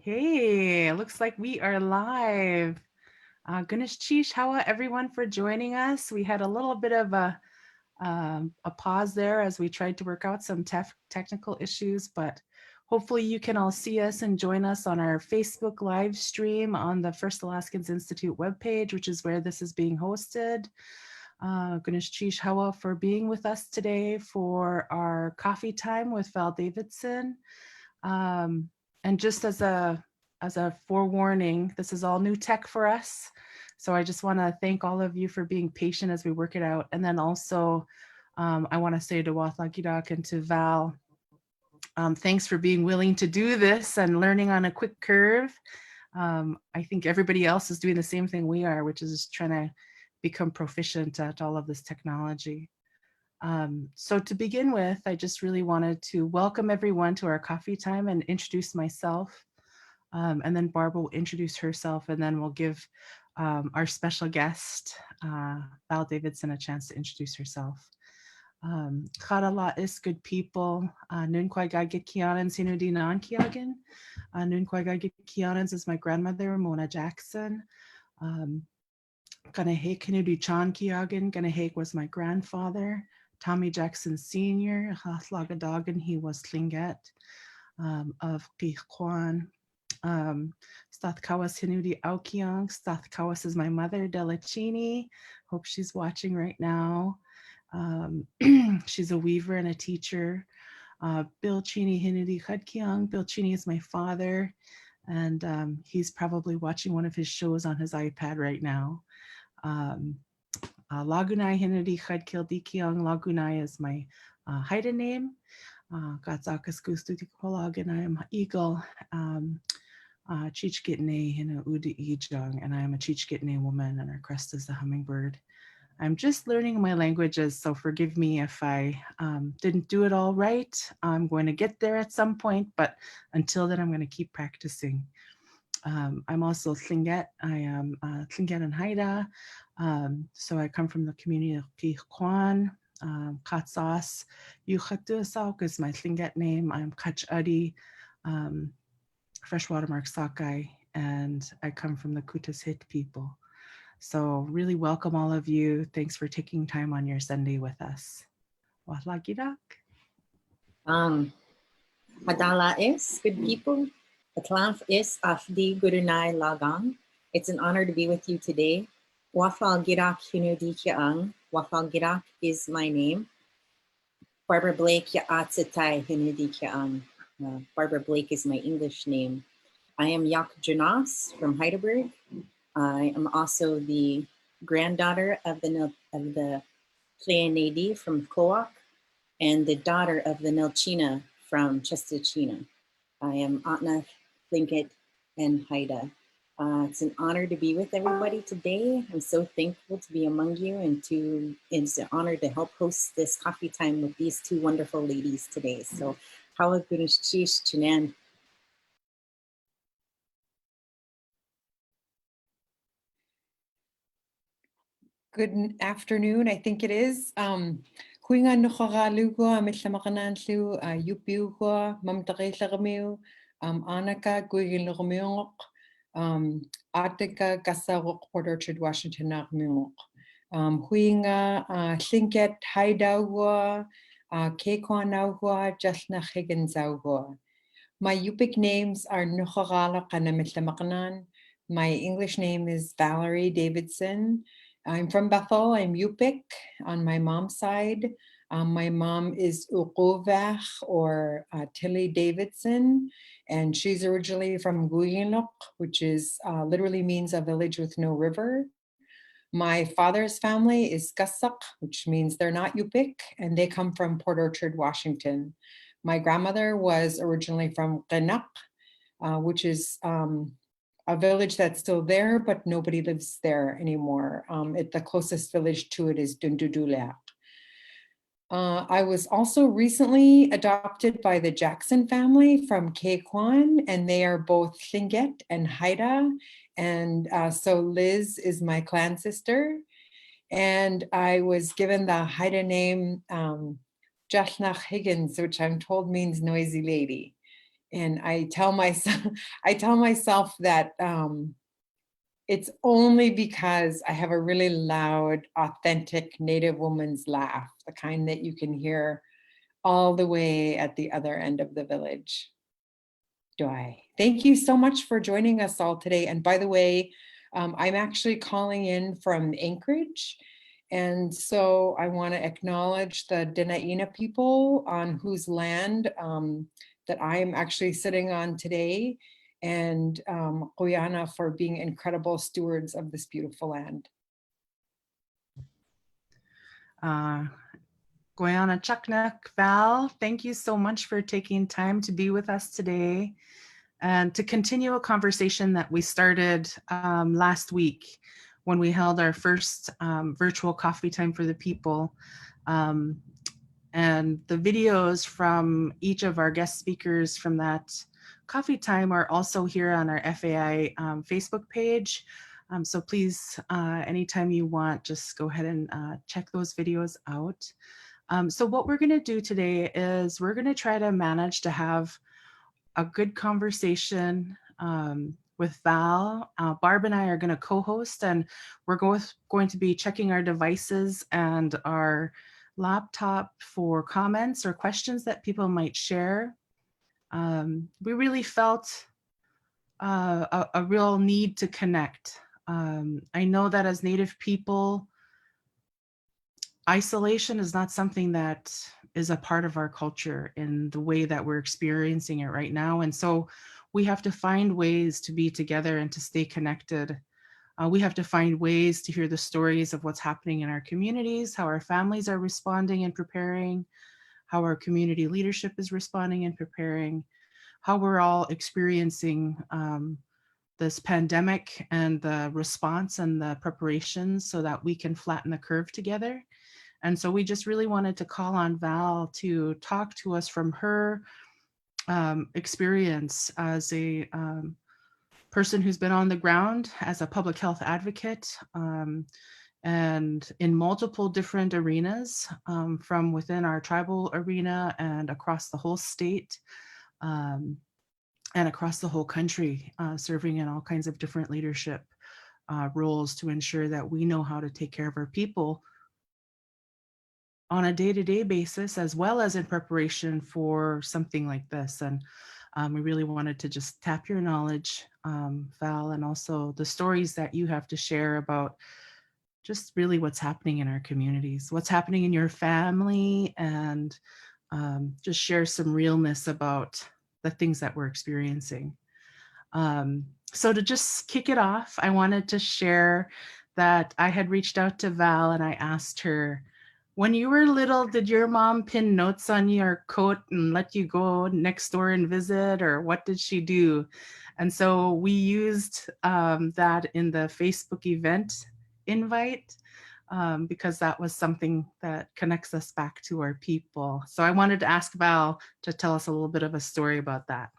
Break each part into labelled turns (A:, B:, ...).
A: Hey, it looks like we are live. Gunalchéesh, how everyone for joining us. We had a little bit of a pause there as we tried to work out some technical issues, but hopefully you can all see us and join us on our Facebook live stream on the First Alaskans Institute webpage, which is where this is being hosted. Gunalchéesh, how for being with us today for our coffee time with Val Davidson. And just as a forewarning, this is all new tech for us. So I just want to thank all of you for being patient as we work it out. And then also, I want to say to Wáahlaal, Gíidaak, and to Val, thanks for being willing to do this and learning on a quick curve. I think everybody else is doing the same thing we are, which is trying to become proficient at all of this technology. So to begin with, I just really wanted to welcome everyone to our coffee time and introduce myself. And then Barb will introduce herself, and then we'll give our special guest, Val Davidson, a chance to introduce herself. Wáahlaal is good people. Nun Quyana Kianans Hinudi Nan Kiagan. Nun Quyana Kianans is my grandmother, Mona Jackson. Cakneq Hinudi Chan Kiagan. Cakneq was my grandfather. Tommy Jackson Sr., Wáahlaal, he was Tlingit of quen. Stathkawas Hinudi Aukiang. Stathkawas is my mother, Delachini. Hope she's watching right now. She's a weaver and a teacher. Bill Cheney Hinudi Khadkiang. Bill Cheney is my father, and he's probably watching one of his shows on his iPad right now. Lagunai Hinudi Khadkil Dikiang. Lagunai is my Haida name. Gatzakas Gustutikwalag, and I am Eagle. Chichgitne Hina Uda Ijang, and I am a Chichgitne woman, and our crest is the hummingbird. I'm just learning my languages, so forgive me if I didn't do it all right. I'm going to get there at some point, but until then, I'm going to keep practicing. I'm also Tlingit. I am Tlingit and Haida. So I come from the community of quen. Katsas Yuchatusauk is my Tlingit name. I'm Kachadi, Freshwater Mark Sakai, and I come from the Kutashit people. So really welcome all of you. Thanks for taking time on your Sunday with us. Wáahlaal, Gíidaak.
B: Hadala is good people. Atlanf is afdi gurunai lagang. It's an honor to be with you today. Wáahlaal Gíidaak hinudi kiang. Wáahlaal Gíidaak is my name. Barbara Blake ya'atzitai hinudi kiang. Barbara Blake is my English name. I am Yak Janas from Heidelberg. I am also the granddaughter of the Pleianedi from Kowak and the daughter of the Nilchina from Chestachina. I am Atna, Tlingit, and Haida. It's an honor to be with everybody today. I'm so thankful to be among you, and it's an honor to help host this coffee time with these two wonderful ladies today. So, how Gunalchéesh Chinan.
C: Good afternoon, I think it is. Quyana Nurr'araaluk Davidson, Yupiuwa, Mamterilleq, Anaka, Gunalchéesh, Artika, Gasaruk, Port Orchard, Washington, Quyana, Tlingit, Haidawa, Kekwanawwa, Jalnach Higgins. My Yupik names are Nurr'araaluk Davidson. My English name is Valerie Davidson. I'm from Bethel. I'm Yupik on my mom's side. My mom is Uquvach or Tilly Davidson, and she's originally from Gíidaak, which is literally means a village with no river. My father's family is Gíidaak, which means they're not Yupik, and they come from Port Orchard, Washington. My grandmother was originally from cakneq, which is a village that's still there, but nobody lives there anymore. The closest village to it is Dunduduleaq. I was also recently adopted by the Jackson family from quen, and they are both Tlingit and Haida. And so Liz is my clan sister. And I was given the Haida name Jalnach Higgins, which I'm told means noisy lady. And I tell myself that it's only because I have a really loud, authentic Native woman's laugh, the kind that you can hear all the way at the other end of the village. Thank you so much for joining us all today. And by the way, I'm actually calling in from Anchorage. And so I want to acknowledge the Dena'ina people on whose land that I'm actually sitting on today, and Quyana for being incredible stewards of this beautiful land.
A: Quyana cakneq, Val, thank you so much for taking time to be with us today and to continue a conversation that we started last week when we held our first virtual coffee time for the people. And the videos from each of our guest speakers from that coffee time are also here on our FAI Facebook page. So please, anytime you want, just go ahead and check those videos out. So what we're going to do today is we're going to try to manage to have a good conversation with Val. Barb and I are going to co-host, and we're going to be checking our devices and our laptop for comments or questions that people might share. We really felt a real need to connect. I know that as Native people, isolation is not something that is a part of our culture in the way that we're experiencing it right now. And so we have to find ways to be together and to stay connected. We have to find ways to hear the stories of what's happening in our communities, how our families are responding and preparing, how our community leadership is responding and preparing, how we're all experiencing this pandemic and the response and the preparations so that we can flatten the curve together. And so we just really wanted to call on Val to talk to us from her experience as a person who's been on the ground as a public health advocate and in multiple different arenas from within our tribal arena and across the whole state and across the whole country, serving in all kinds of different leadership roles to ensure that we know how to take care of our people on a day-to-day basis, as well as in preparation for something like this. And we really wanted to just tap your knowledge, Val, and also the stories that you have to share about just really what's happening in our communities, what's happening in your family, and just share some realness about the things that we're experiencing. So to just kick it off, I wanted to share that I had reached out to Val and I asked her, when you were little, did your mom pin notes on your coat and let you go next door and visit, or what did she do? And so we used that in the Facebook event invite because that was something that connects us back to our people. So I wanted to ask Val to tell us a little bit of a story about that.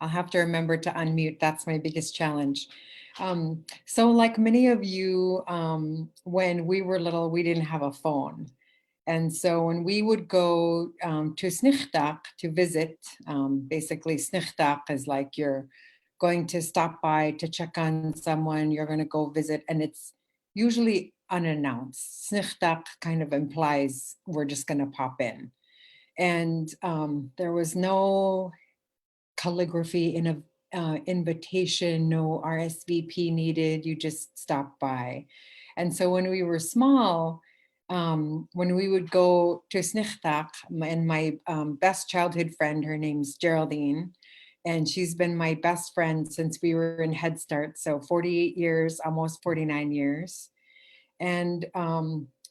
C: I'll have to remember to unmute. That's my biggest challenge. So like many of you, when we were little, we didn't have a phone. And so when we would go to Gíidaak to visit, basically Gíidaak is like you're going to stop by to check on someone, you're going to go visit, and it's usually unannounced. Gíidaak kind of implies we're just going to pop in. And there was no calligraphy in a invitation, no RSVP needed, you just stop by. And so when we were small, when we would go to Gíidaak, and my best childhood friend, her name's Geraldine, and she's been my best friend since we were in Head Start, so 48 years, almost 49 years. And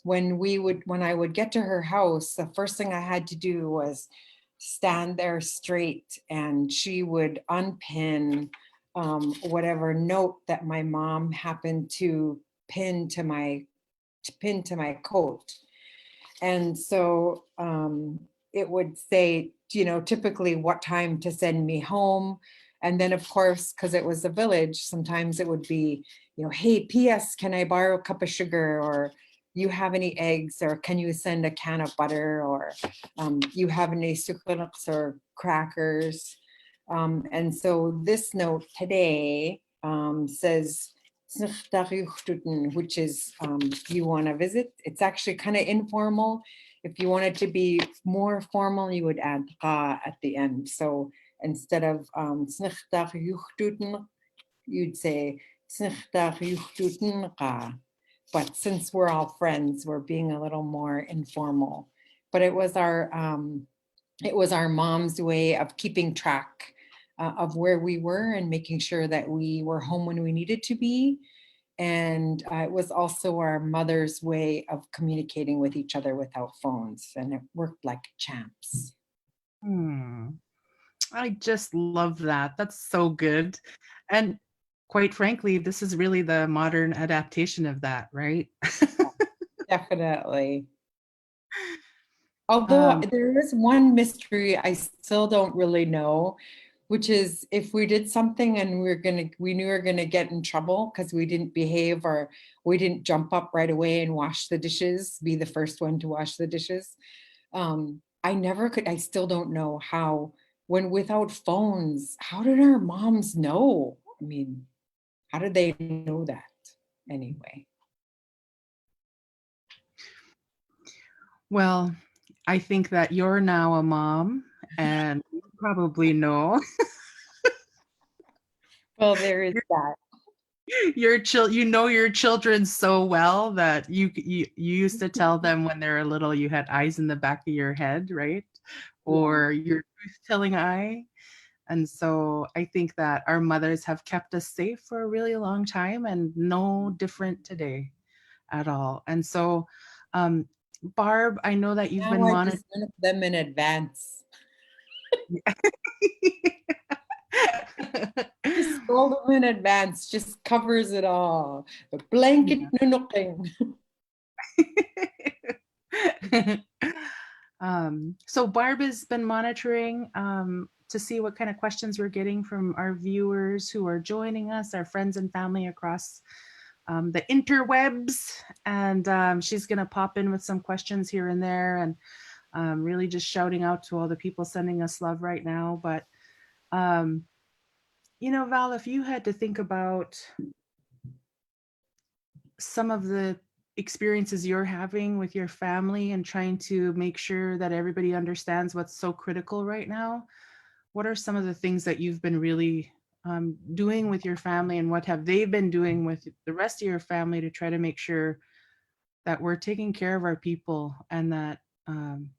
C: when I would get to her house, the first thing I had to do was stand there straight, and she would unpin whatever note that my mom happened to pin to my coat. And so it would say, typically what time to send me home. And then of course, because it was a village, sometimes it would be, hey, P.S., can I borrow a cup of sugar? Or, you have any eggs, or can you send a can of butter, or you have any sucralux or crackers. And so this note today says, which is you want to visit. It's actually kind of informal. If you want it to be more formal, you would add qa at the end. So instead of you'd say qa. But since we're all friends, we're being a little more informal. But it was our mom's way of keeping track of where we were and making sure that we were home when we needed to be. And it was also our mother's way of communicating with each other without phones, and it worked like champs.
A: I just love that. That's so good. And quite frankly, this is really the modern adaptation of that, right?
C: Definitely. Although there is one mystery I still don't really know, which is if we did something and we knew we were gonna get in trouble because we didn't behave, or we didn't jump up right away and wash the dishes, be the first one to wash the dishes. I still don't know how, when without phones, how did our moms know? I mean, how did they know that anyway?
A: Well, I think that you're now a mom and you probably know.
C: Well, there is that.
A: Your children so well that you used to tell them when they were little you had eyes in the back of your head, right? Or your truth-telling eye. And so I think that our mothers have kept us safe for a really long time, and no different today at all. And so Barb, I know that you've
C: Now
A: been
C: I
A: monitoring.
C: just send them in advance. Just scroll them in advance, just covers it all. A blanket nunuking.
A: So Barb has been monitoring to see what kind of questions we're getting from our viewers who are joining us, our friends and family across the interwebs. And she's going to pop in with some questions here and there, and really just shouting out to all the people sending us love right now. But Val, if you had to think about some of the experiences you're having with your family and trying to make sure that everybody understands what's so critical right now, what are some of the things that you've been really doing with your family, and what have they been doing with the rest of your family to try to make sure that we're taking care of our people and that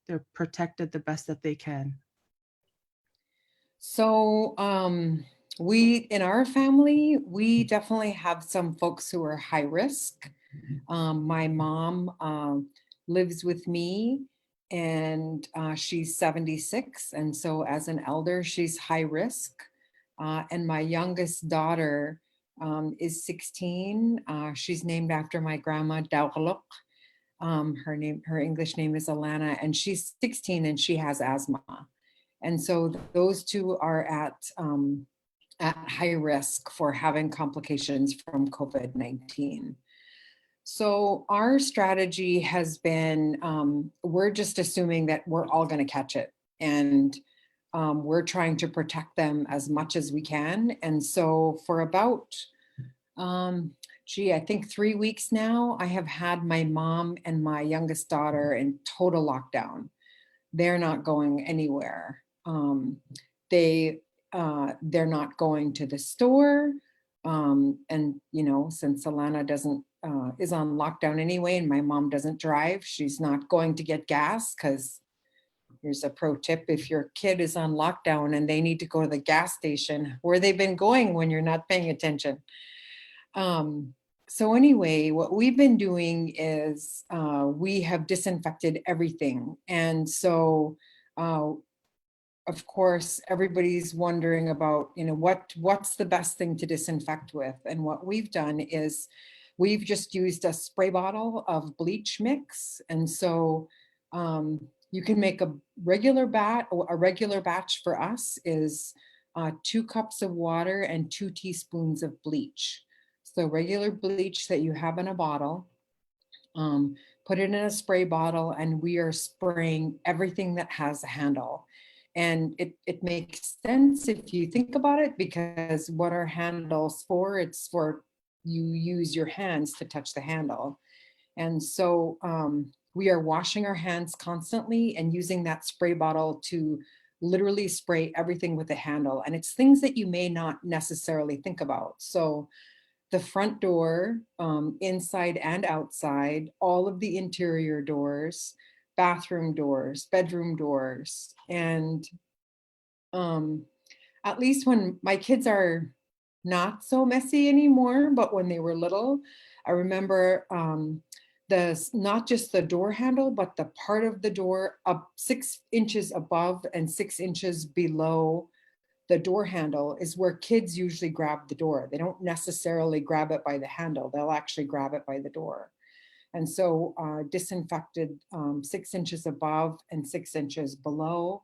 A: they're protected the best that they can?
C: So in our family, we definitely have some folks who are high risk. My mom lives with me, and she's 76. And so as an elder, she's high risk. And my youngest daughter is 16. She's named after my grandma, Daughluk. Her English name is Alana, and she's 16 and she has asthma. And so those two are at high risk for having complications from COVID-19. So our strategy has been, we're just assuming that we're all going to catch it, and we're trying to protect them as much as we can. And so for about, I think 3 weeks now, I have had my mom and my youngest daughter in total lockdown. They're not going anywhere. They're not going to the store. And since Alana is on lockdown anyway, and my mom doesn't drive, she's not going to get gas, because here's a pro tip: if your kid is on lockdown and they need to go to the gas station, where they've been going when you're not paying attention. So anyway, what we've been doing is we have disinfected everything. And so, of course, everybody's wondering about, what's the best thing to disinfect with? And what we've done is we've just used a spray bottle of bleach mix. And so you can make a regular batch for us is 2 cups of water and 2 teaspoons of bleach. So regular bleach that you have in a bottle, put it in a spray bottle, and we are spraying everything that has a handle. And it makes sense if you think about it, because what are handles for? It's for you use your hands to touch the handle. And so we are washing our hands constantly and using that spray bottle to literally spray everything with a handle. And it's things that you may not necessarily think about. So the front door, inside and outside, all of the interior doors, bathroom doors, bedroom doors. And at least when my kids are not so messy anymore, but when they were little, I remember not just the door handle, but the part of the door up 6 inches above and 6 inches below the door handle is where kids usually grab the door. They don't necessarily grab it by the handle. They'll actually grab it by the door. And so disinfected 6 inches above and 6 inches below.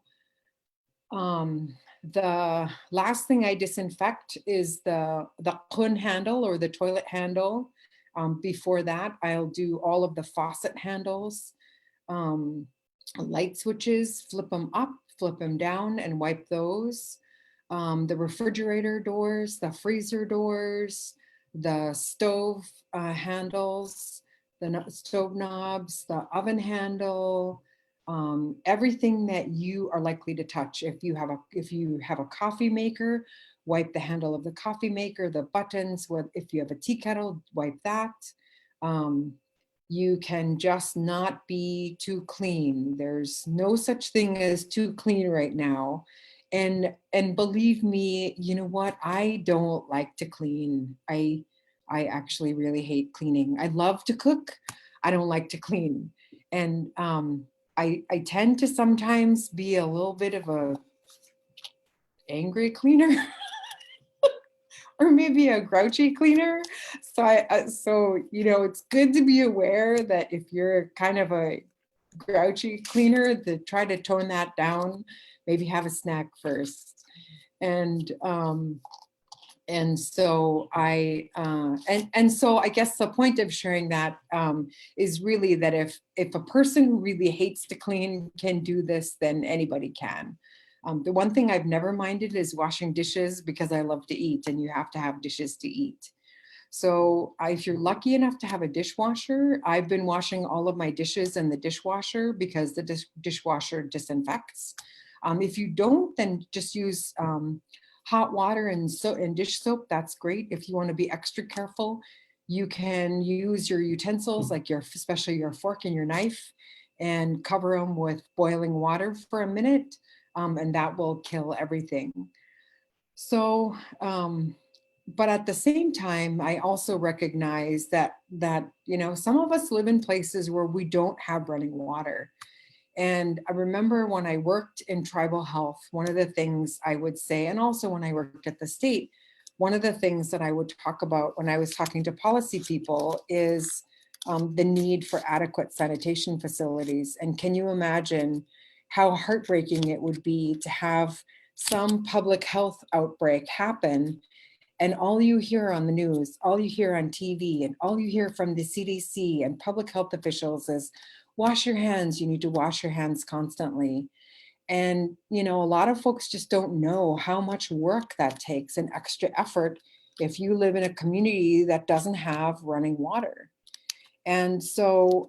C: The last thing I disinfect is the quen handle, or the toilet handle. Before that, I'll do all of the faucet handles, light switches, flip them up, flip them down, and wipe those. The refrigerator doors, the freezer doors, the stove handles, the stove knobs, the oven handle, everything that you are likely to touch. If you have a coffee maker, wipe the handle of the coffee maker, the buttons. If you have a tea kettle, wipe that. You can just not be too clean. There's no such thing as too clean right now. And believe me, you know what? I don't like to clean. I actually really hate cleaning. I love to cook. I don't like to clean. And I tend to sometimes be a little bit of a angry cleaner or maybe a grouchy cleaner. So you know, it's good to be aware that if you're kind of a grouchy cleaner, to try to tone that down, maybe have a snack first. And so I guess the point of sharing that is really that if a person who really hates to clean can do this, then anybody can. The one thing I've never minded is washing dishes, because I love to eat, and you have to have dishes to eat. So if you're lucky enough to have a dishwasher, I've been washing all of my dishes in the dishwasher, because the dishwasher disinfects. If you don't, then just use hot water and dish soap. That's great. If you want to be extra careful, you can use your utensils, like especially your fork and your knife, and cover them with boiling water for a minute, and that will kill everything. So, but at the same time, I also recognize that you know, some of us live in places where we don't have running water. And I remember when I worked in tribal health, one of the things I would say, and also when I worked at the state, one of the things that I would talk about when I was talking to policy people is the need for adequate sanitation facilities. And can you imagine how heartbreaking it would be to have some public health outbreak happen, and all you hear on the news, all you hear on TV, and all you hear from the CDC and public health officials is, wash your hands, you need to wash your hands constantly. And, you know, a lot of folks just don't know how much work that takes and extra effort if you live in a community that doesn't have running water. And so,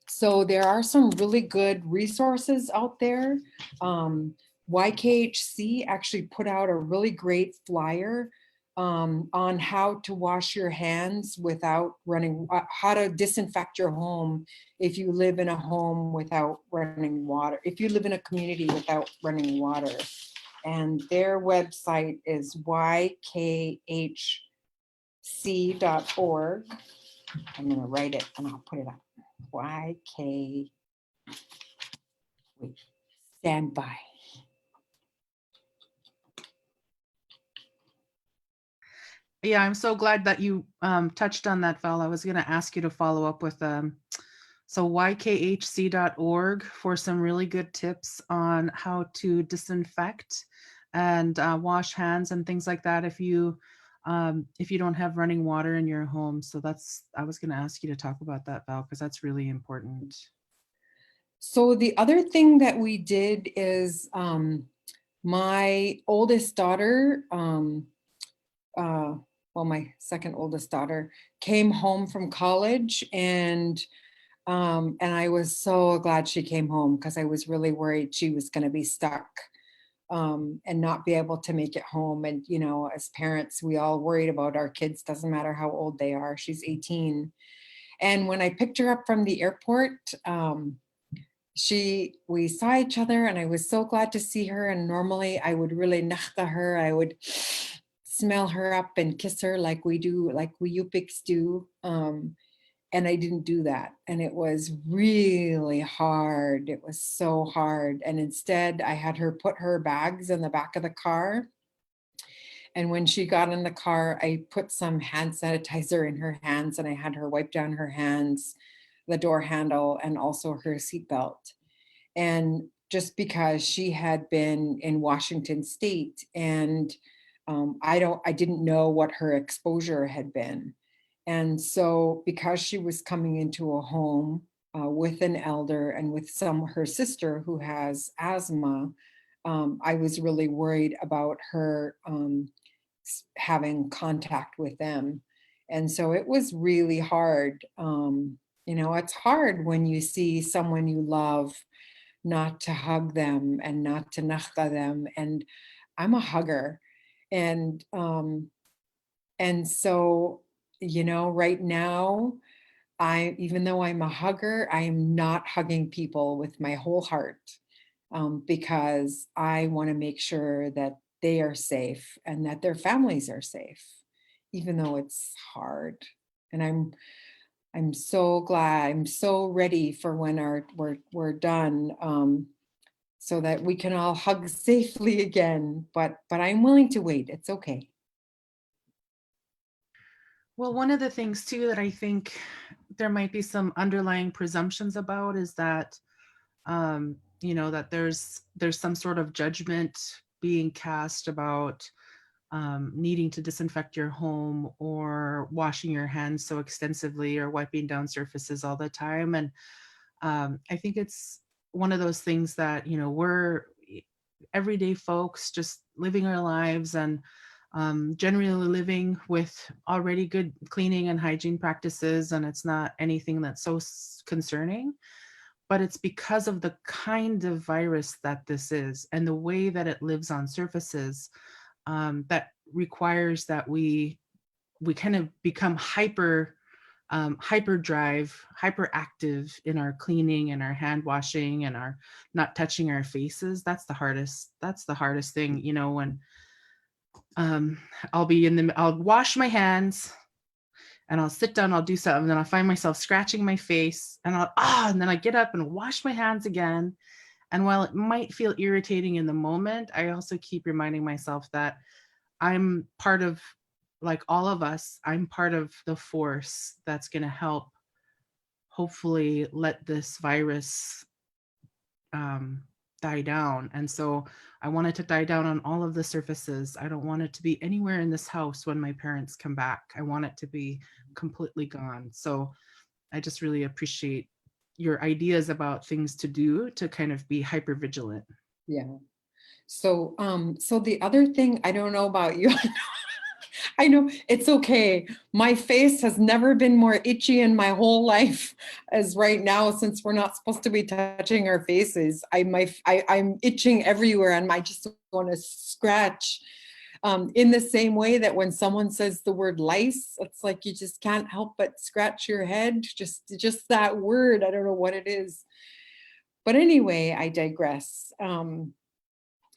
C: so there are some really good resources out there. YKHC actually put out a really great flyer on how to wash your hands without running, how to disinfect your home if you live in a home without running water, if you live in a community without running water. And their website is ykhc.org. I'm going to write it and I'll put it up. YK, wait, stand by.
A: Yeah, I'm so glad that you touched on that, Val. I was going to ask you to follow up with so ykhc.org for some really good tips on how to disinfect and wash hands and things like that. If you if you don't have running water in your home. So I was going to ask you to talk about that, Val, because that's really important.
C: So the other thing that we did is my oldest daughter, my second oldest daughter came home from college, and I was so glad she came home because I was really worried she was going to be stuck and not be able to make it home. And, you know, as parents, we all worried about our kids, doesn't matter how old they are. She's 18. And when I picked her up from the airport, we saw each other, and I was so glad to see her. And normally I would really nachta her. I would smell her up and kiss her like we do, like we Yupiks do. And I didn't do that. And it was really hard. It was so hard. And instead I had her put her bags in the back of the car. And when she got in the car, I put some hand sanitizer in her hands, and I had her wipe down her hands, the door handle, and also her seatbelt. And just because she had been in Washington State, and I didn't know what her exposure had been. And so because she was coming into a home with an elder and with her sister who has asthma, I was really worried about her having contact with them. And so it was really hard. You know, it's hard when you see someone you love not to hug them and not to nachta them. And I'm a hugger. And so, you know, right now, even though I'm a hugger, I am not hugging people with my whole heart because I want to make sure that they are safe and that their families are safe, even though it's hard. And I'm so glad, I'm so ready for when we're done, so that we can all hug safely again. But I'm willing to wait. It's okay.
A: Well, one of the things too that I think there might be some underlying presumptions about is that, you know, that there's some sort of judgment being cast about needing to disinfect your home or washing your hands so extensively or wiping down surfaces all the time. And I think it's one of those things that, you know, we're everyday folks just living our lives and generally living with already good cleaning and hygiene practices, and it's not anything that's so concerning, but it's because of the kind of virus that this is and the way that it lives on surfaces that requires that we kind of become hyperactive in our cleaning and our hand washing and our not touching our faces. That's the hardest thing, you know, when I'll wash my hands and I'll sit down, I'll do something, and then I'll find myself scratching my face and and then I get up and wash my hands again. And while it might feel irritating in the moment, I also keep reminding myself that I'm part of, like all of us, I'm part of the force that's going to help hopefully let this virus die down. And so I want it to die down on all of the surfaces. I don't want it to be anywhere in this house when my parents come back. I want it to be completely gone. So I just really appreciate your ideas about things to do to kind of be hyper vigilant.
C: Yeah. So the other thing, I don't know about you. I know it's okay. My face has never been more itchy in my whole life as right now, since we're not supposed to be touching our faces. I'm itching everywhere, and I just want to scratch. In the same way that when someone says the word lice, it's like you just can't help but scratch your head. Just that word. I don't know what it is. But anyway, I digress.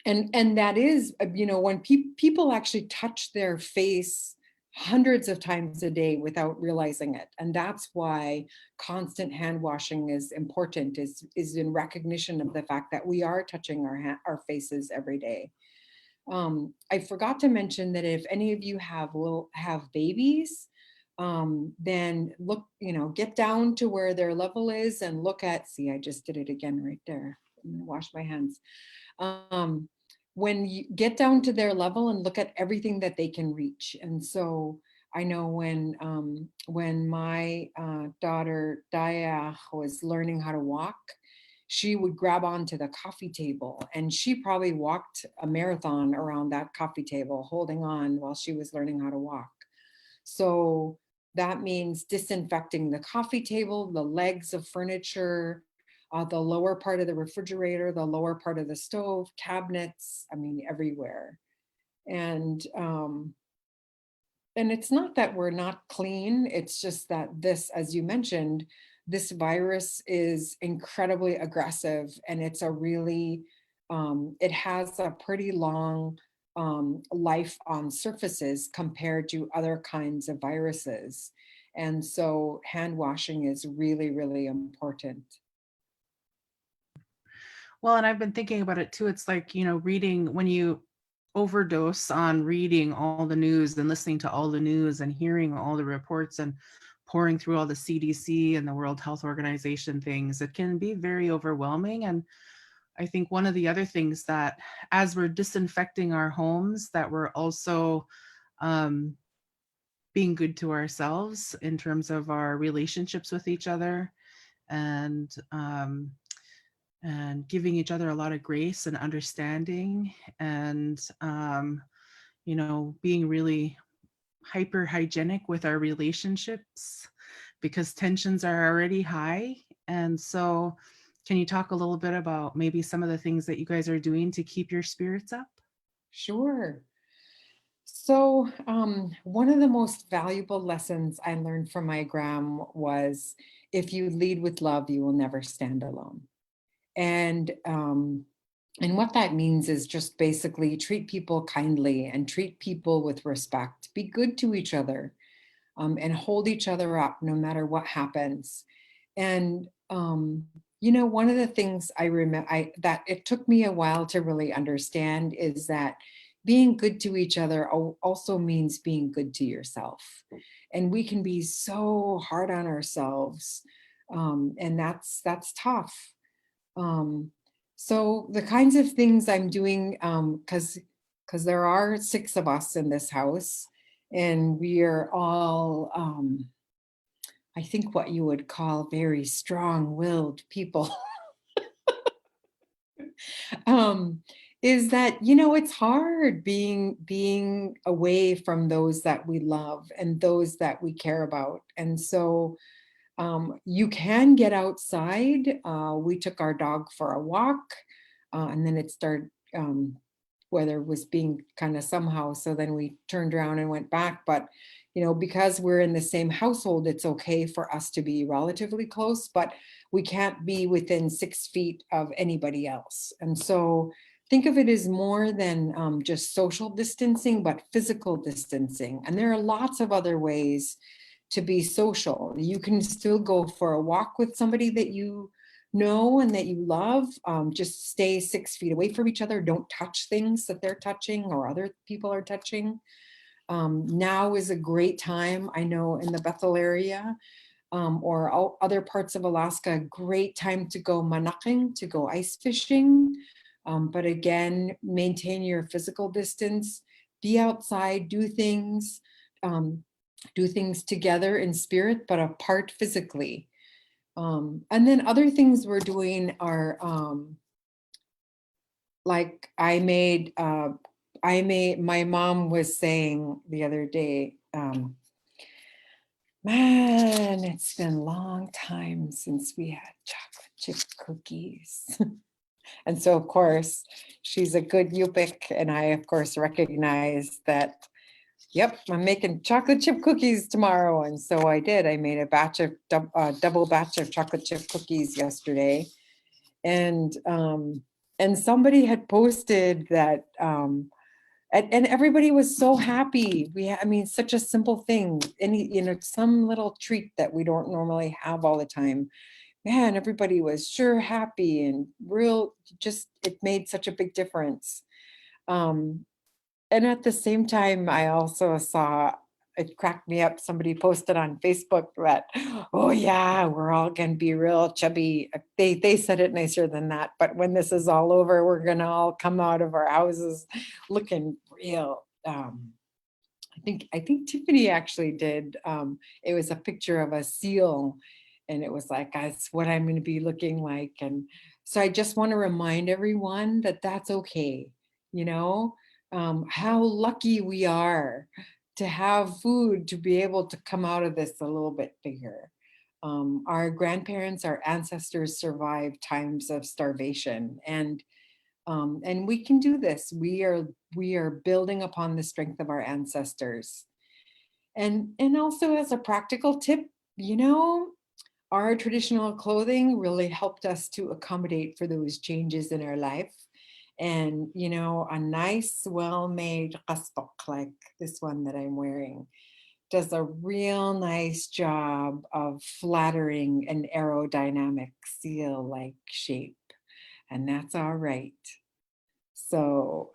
C: And that is, you know, when people actually touch their face hundreds of times a day without realizing it. And that's why constant hand washing is important, is in recognition of the fact that we are touching our faces every day. I forgot to mention that if any of you will have babies, then look, you know, get down to where their level is and look at, see, I just did it again right there. I'm gonna wash my hands. when you get down to their level and look at everything that they can reach. And so I know when my daughter Daya was learning how to walk, she would grab onto the coffee table, and she probably walked a marathon around that coffee table, holding on while she was learning how to walk. So that means disinfecting the coffee table, the legs of furniture, the lower part of the refrigerator, the lower part of the stove, cabinets, I mean, everywhere. And it's not that we're not clean, it's just that this, as you mentioned, this virus is incredibly aggressive, and it's a really, it has a pretty long life on surfaces compared to other kinds of viruses. And so hand washing is really, really important.
A: Well, and I've been thinking about it too. It's like, reading, when you overdose on reading all the news and listening to all the news and hearing all the reports and pouring through all the CDC and the World Health Organization things, it can be very overwhelming. And I think one of the other things that, as we're disinfecting our homes, that we're also being good to ourselves in terms of our relationships with each other, and giving each other a lot of grace and understanding, and being really hyper hygienic with our relationships, because tensions are already high. And so can you talk a little bit about maybe some of the things that you guys are doing to keep your spirits up?
C: Sure. So one of the most valuable lessons I learned from my gram was, if you lead with love, you will never stand alone. And what that means is just basically treat people kindly and treat people with respect. Be good to each other, and hold each other up no matter what happens. And one of the things I remember that it took me a while to really understand is that being good to each other also means being good to yourself. And we can be so hard on ourselves, and that's tough. So the kinds of things I'm doing, because there are 6 of us in this house, and we are all, I think, what you would call very strong-willed people. Is that, it's hard being away from those that we love and those that we care about. And so you can get outside. We took our dog for a walk, and then it started, weather was being kind of somehow, so then we turned around and went back. But because we're in the same household, it's okay for us to be relatively close, but we can't be within 6 feet of anybody else. And so think of it as more than just social distancing, but physical distancing. And there are lots of other ways to be social. You can still go for a walk with somebody that you know and that you love. Just stay 6 feet away from each other. Don't touch things that they're touching or other people are touching. Now is a great time. I know in the Bethel area, or other parts of Alaska, great time to go manaking, to go ice fishing. But again, maintain your physical distance, be outside, do things together in spirit, but apart physically. And then other things we're doing are, like my mom was saying the other day, man, it's been a long time since we had chocolate chip cookies. And so, of course, she's a good Yupik, and I, of course, recognize that, yep, I'm making chocolate chip cookies tomorrow. And so I did. I made a batch of double batch of chocolate chip cookies yesterday. And somebody had posted that, and everybody was so happy. I mean, such a simple thing, some little treat that we don't normally have all the time. Man, everybody was sure happy and it made such a big difference. And at the same time, I also saw it cracked me up. Somebody posted on Facebook that, oh yeah, we're all gonna be real chubby. They said it nicer than that, but when this is all over, we're gonna all come out of our houses looking real. I think Tiffany actually did. It was a picture of a seal, and it was like, that's what I'm going to be looking like. And so I just want to remind everyone that that's okay. You know, how lucky we are to have food to be able to come out of this a little bit bigger. Our grandparents, our ancestors survived times of starvation, and we can do this. We are building upon the strength of our ancestors. And also as a practical tip, you know, our traditional clothing really helped us to accommodate for those changes in our life. And, you know, a nice, well-made qasbaq like this one that I'm wearing does a real nice job of flattering an aerodynamic seal-like shape. And that's all right. So,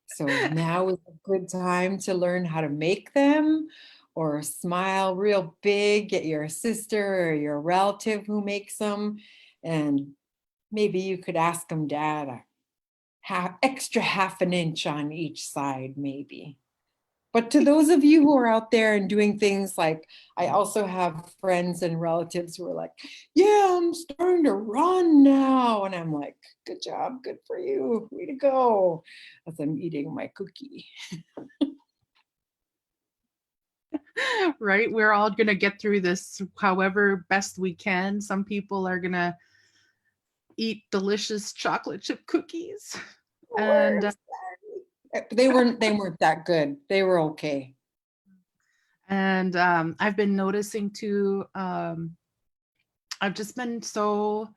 C: so now is a good time to learn how to make them, or smile real big at your sister or your relative who makes them. And maybe you could ask them to add a extra half an inch on each side, maybe. But to those of you who are out there and doing things like, I also have friends and relatives who are like, yeah, I'm starting to run now. And I'm like, good job, good for you, way to go, as I'm eating my cookie.
A: Right? We're all going to get through this however best we can. Some people are going to eat delicious chocolate chip cookies. And
C: They weren't that good. They were okay.
A: And I've been noticing too, I've just been so,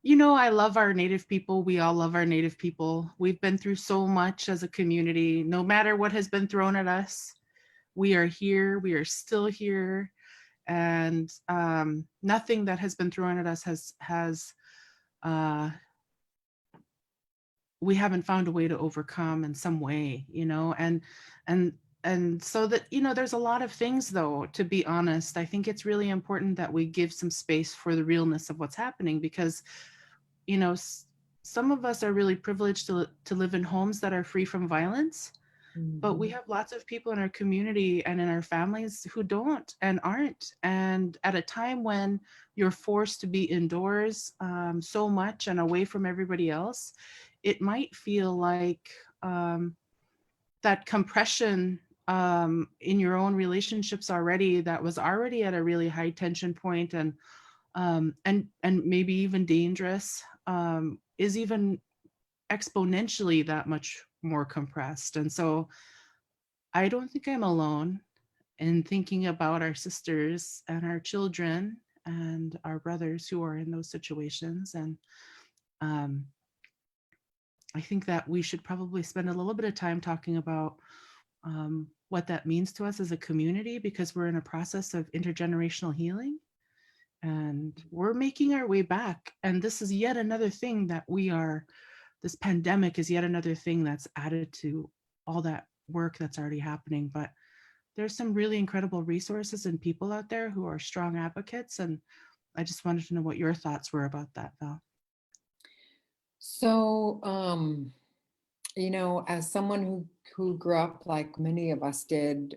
A: you know, I love our Native people. We all love our Native people. We've been through so much as a community. No matter what has been thrown at us, we are here. We are still here. And nothing that has been thrown at us has we haven't found a way to overcome in some way, you know, and so that, you know, there's a lot of things though, to be honest. I think it's really important that we give some space for the realness of what's happening, because, you know, some of us are really privileged to live in homes that are free from violence, but we have lots of people in our community and in our families who don't and aren't. And at a time when you're forced to be indoors so much and away from everybody else, it might feel like that compression in your own relationships already, that was already at a really high tension point, and maybe even dangerous, is even exponentially that much more compressed. And so I don't think I'm alone in thinking about our sisters and our children and our brothers who are in those situations. And I think that we should probably spend a little bit of time talking about what that means to us as a community, because we're in a process of intergenerational healing and we're making our way back. And this is yet another thing that this pandemic is yet another thing that's added to all that work that's already happening. But there's some really incredible resources and people out there who are strong advocates. And I just wanted to know what your thoughts were about that, Val.
C: So, you know, as someone who grew up like many of us did,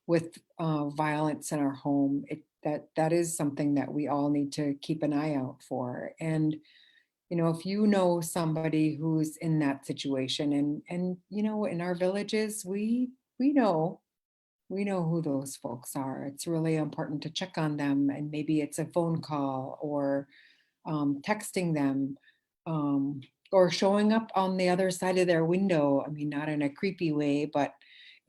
C: with violence in our home, that is something that we all need to keep an eye out for. And you know, if you know somebody who's in that situation, and you know, in our villages, we know who those folks are. It's really important to check on them, and maybe it's a phone call or texting them, or showing up on the other side of their window. I mean, not in a creepy way, but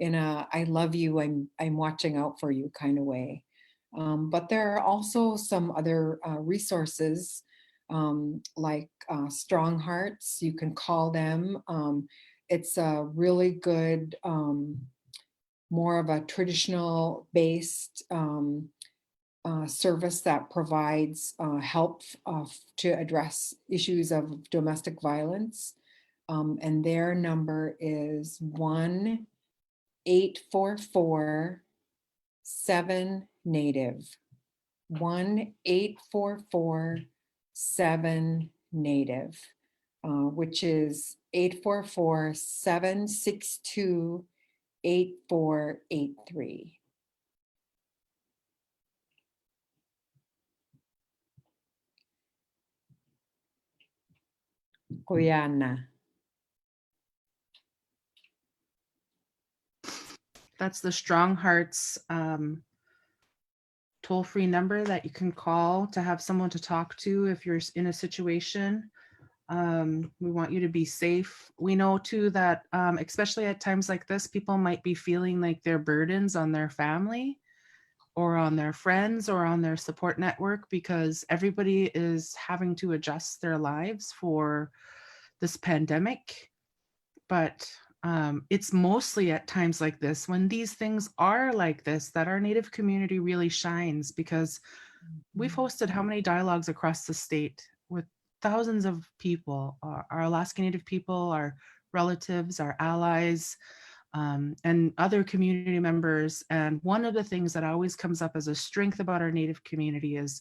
C: in a I love you, I'm watching out for you kind of way. But there are also some other resources, like Strong Hearts. You can call them. It's a really good, more of a traditional based service that provides help to address issues of domestic violence. And their number is 1-800-848-8888. 1-844-7-NATIVE. 1-844-7-NATIVE, which is 844-762-8483. Quyana.
A: That's the Strong Hearts toll-free number that you can call to have someone to talk to if you're in a situation. We want you to be safe. We know too that especially at times like this, people might be feeling like they're burdens on their family or on their friends or on their support network, because everybody is having to adjust their lives for this pandemic. But it's mostly at times like this, when these things are like this, that our Native community really shines, because we've hosted how many dialogues across the state with thousands of people, our Alaska Native people, our relatives, our allies, and other community members. And one of the things that always comes up as a strength about our Native community is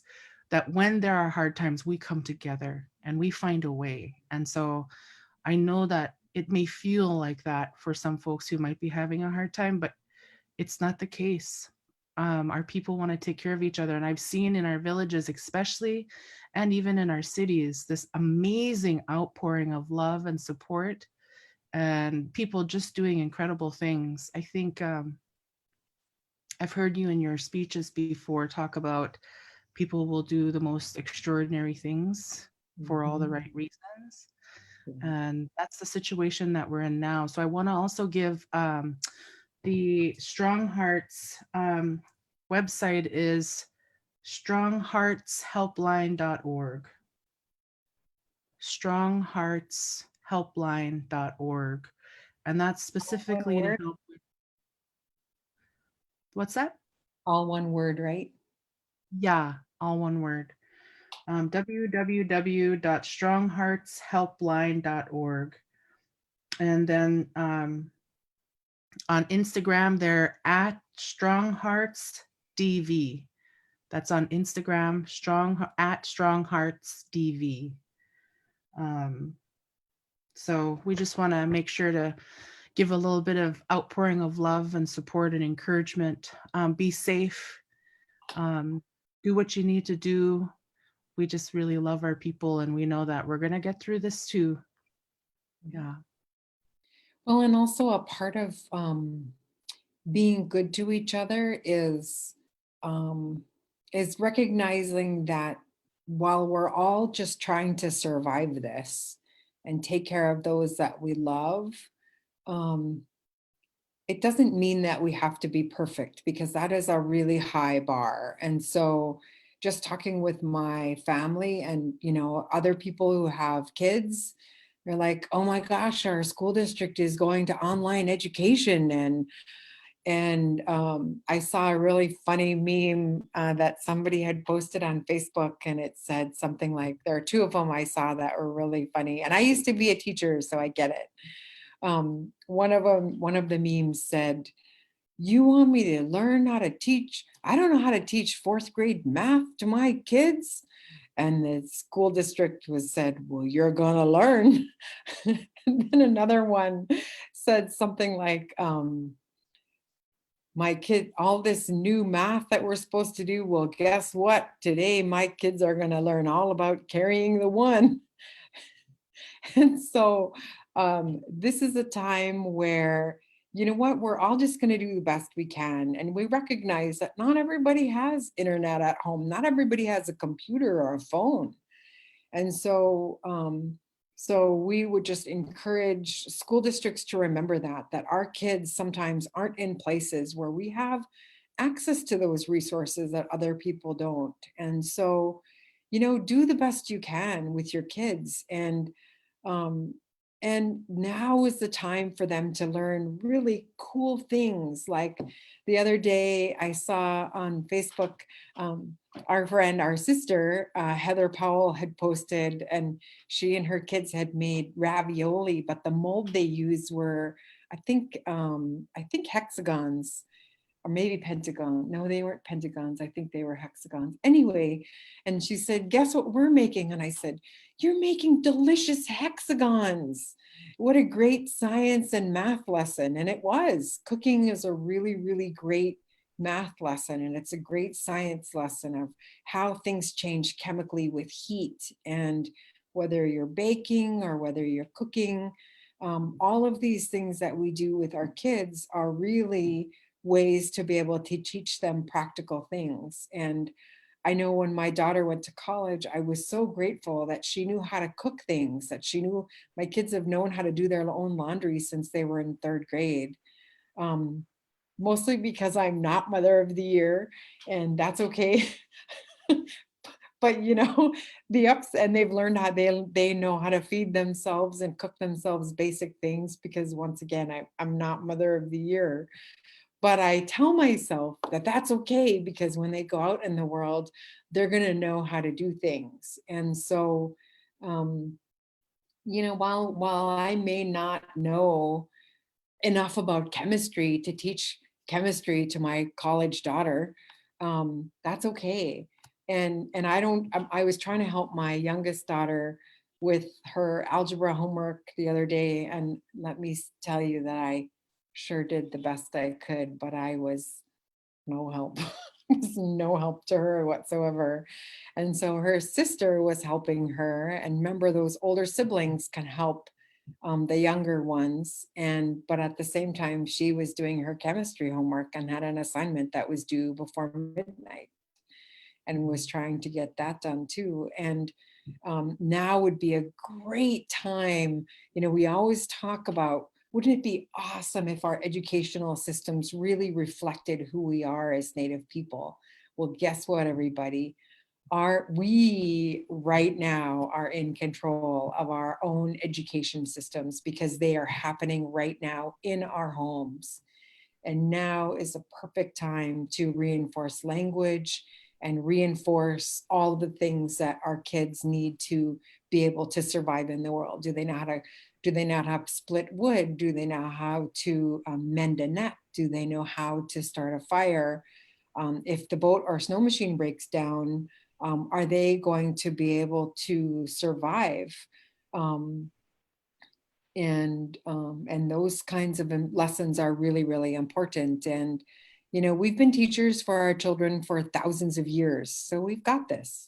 A: that when there are hard times, we come together and we find a way. And so I know that it may feel like that for some folks who might be having a hard time, but it's not the case. Our people want to take care of each other. And I've seen in our villages, especially, and even in our cities, this amazing outpouring of love and support, and people just doing incredible things. I think I've heard you in your speeches before talk about people will do the most extraordinary things for all the right reasons. And that's the situation that we're in now. So I want to also give the Strong Hearts website is strongheartshelpline.org. strongheartshelpline.org. And that's specifically to help. What's that?
C: All one word, right?
A: Yeah, all one word. www.strongheartshelpline.org. And then on Instagram, they're at strongheartsdv. That's on Instagram, at strongheartsdv. So we just want to make sure to give a little bit of outpouring of love and support and encouragement. Be safe. Do what you need to do. We just really love our people, and we know that we're going to get through this too. Yeah.
C: Well, and also a part of being good to each other is recognizing that while we're all just trying to survive this and take care of those that we love, it doesn't mean that we have to be perfect, because that is a really high bar. And so just talking with my family and, you know, other people who have kids, they're like, oh my gosh, our school district is going to online education. And I saw a really funny meme that somebody had posted on Facebook, and it said something like, there are two of them I saw that were really funny. And I used to be a teacher, so I get it. One of the memes said, you want me to learn how to teach? I don't know how to teach 4th grade math to my kids. And the school district said, well, you're gonna learn. And then another one said something like, my kid, all this new math that we're supposed to do, well, guess what? Today, my kids are gonna learn all about carrying the one. And so this is a time where, you know what, we're all just going to do the best we can. And we recognize that not everybody has internet at home. Not everybody has a computer or a phone. And so, so we would just encourage school districts to remember that our kids sometimes aren't in places where we have access to those resources that other people don't. And so, you know, do the best you can with your kids. And now is the time for them to learn really cool things. Like the other day I saw on Facebook, our sister, Heather Powell had posted, and she and her kids had made ravioli, but the mold they used were I think hexagons, or maybe pentagon. No, they weren't pentagons. I think they were hexagons. Anyway, and she said, guess what we're making? And I said, you're making delicious hexagons. What a great science and math lesson. And it was. Cooking is a really, really great math lesson. And it's a great science lesson of how things change chemically with heat. And whether you're baking or whether you're cooking, all of these things that we do with our kids are really ways to be able to teach them practical things. And I know when my daughter went to college, I was so grateful that she knew how to cook things, that she knew my kids have known how to do their own laundry since they were in 3rd grade. Mostly because I'm not Mother of the Year, and that's okay. But you know, the ups, and they've learned how they know how to feed themselves and cook themselves basic things, because once again, I'm not Mother of the Year. But I tell myself that that's okay, because when they go out in the world, they're going to know how to do things. And so, you know, while I may not know enough about chemistry to teach chemistry to my college daughter, that's okay. And I was trying to help my youngest daughter with her algebra homework the other day, and let me tell you that I sure did the best I could, but I was no help. Was no help to her whatsoever. And so her sister was helping her, and remember, those older siblings can help the younger ones. But at the same time, she was doing her chemistry homework and had an assignment that was due before midnight, and was trying to get that done too. And now would be a great time. You know, we always talk about, wouldn't it be awesome if our educational systems really reflected who we are as Native people? Well, guess what, everybody? We right now are in control of our own education systems, because they are happening right now in our homes. And now is a perfect time to reinforce language and reinforce all the things that our kids need to be able to survive in the world. Do they know how to split wood? Do they know how to mend a net? Do they know how to start a fire? If the boat or snow machine breaks down, are they going to be able to survive? And those kinds of lessons are really, really important. And you know, we've been teachers for our children for thousands of years, so we've got this.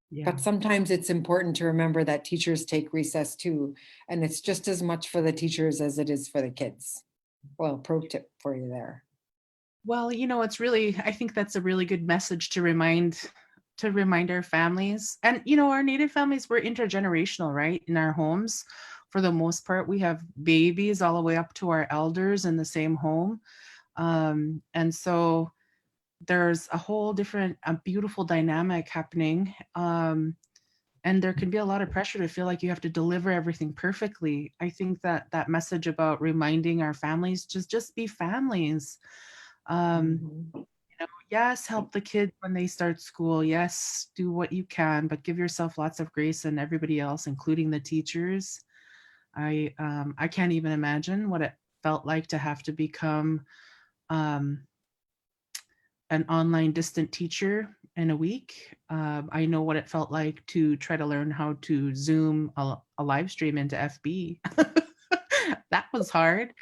A: Yeah.
C: But sometimes it's important to remember that teachers take recess too, and it's just as much for the teachers as it is for the kids. Well, pro tip for you there.
A: Well, you know, I think that's a really good message to remind our families. And, you know, our Native families, we're intergenerational, right? In our homes, for the most part, we have babies all the way up to our elders in the same home. And so there's a whole different, a beautiful dynamic happening. And there can be a lot of pressure to feel like you have to deliver everything perfectly. I think that message about reminding our families, just be families. Yes, help the kids when they start school. Yes, do what you can, but give yourself lots of grace, and everybody else, including the teachers. I can't even imagine what it felt like to have to become an online distant teacher in a week. I know what it felt like to try to learn how to Zoom a live stream into FB. That was hard.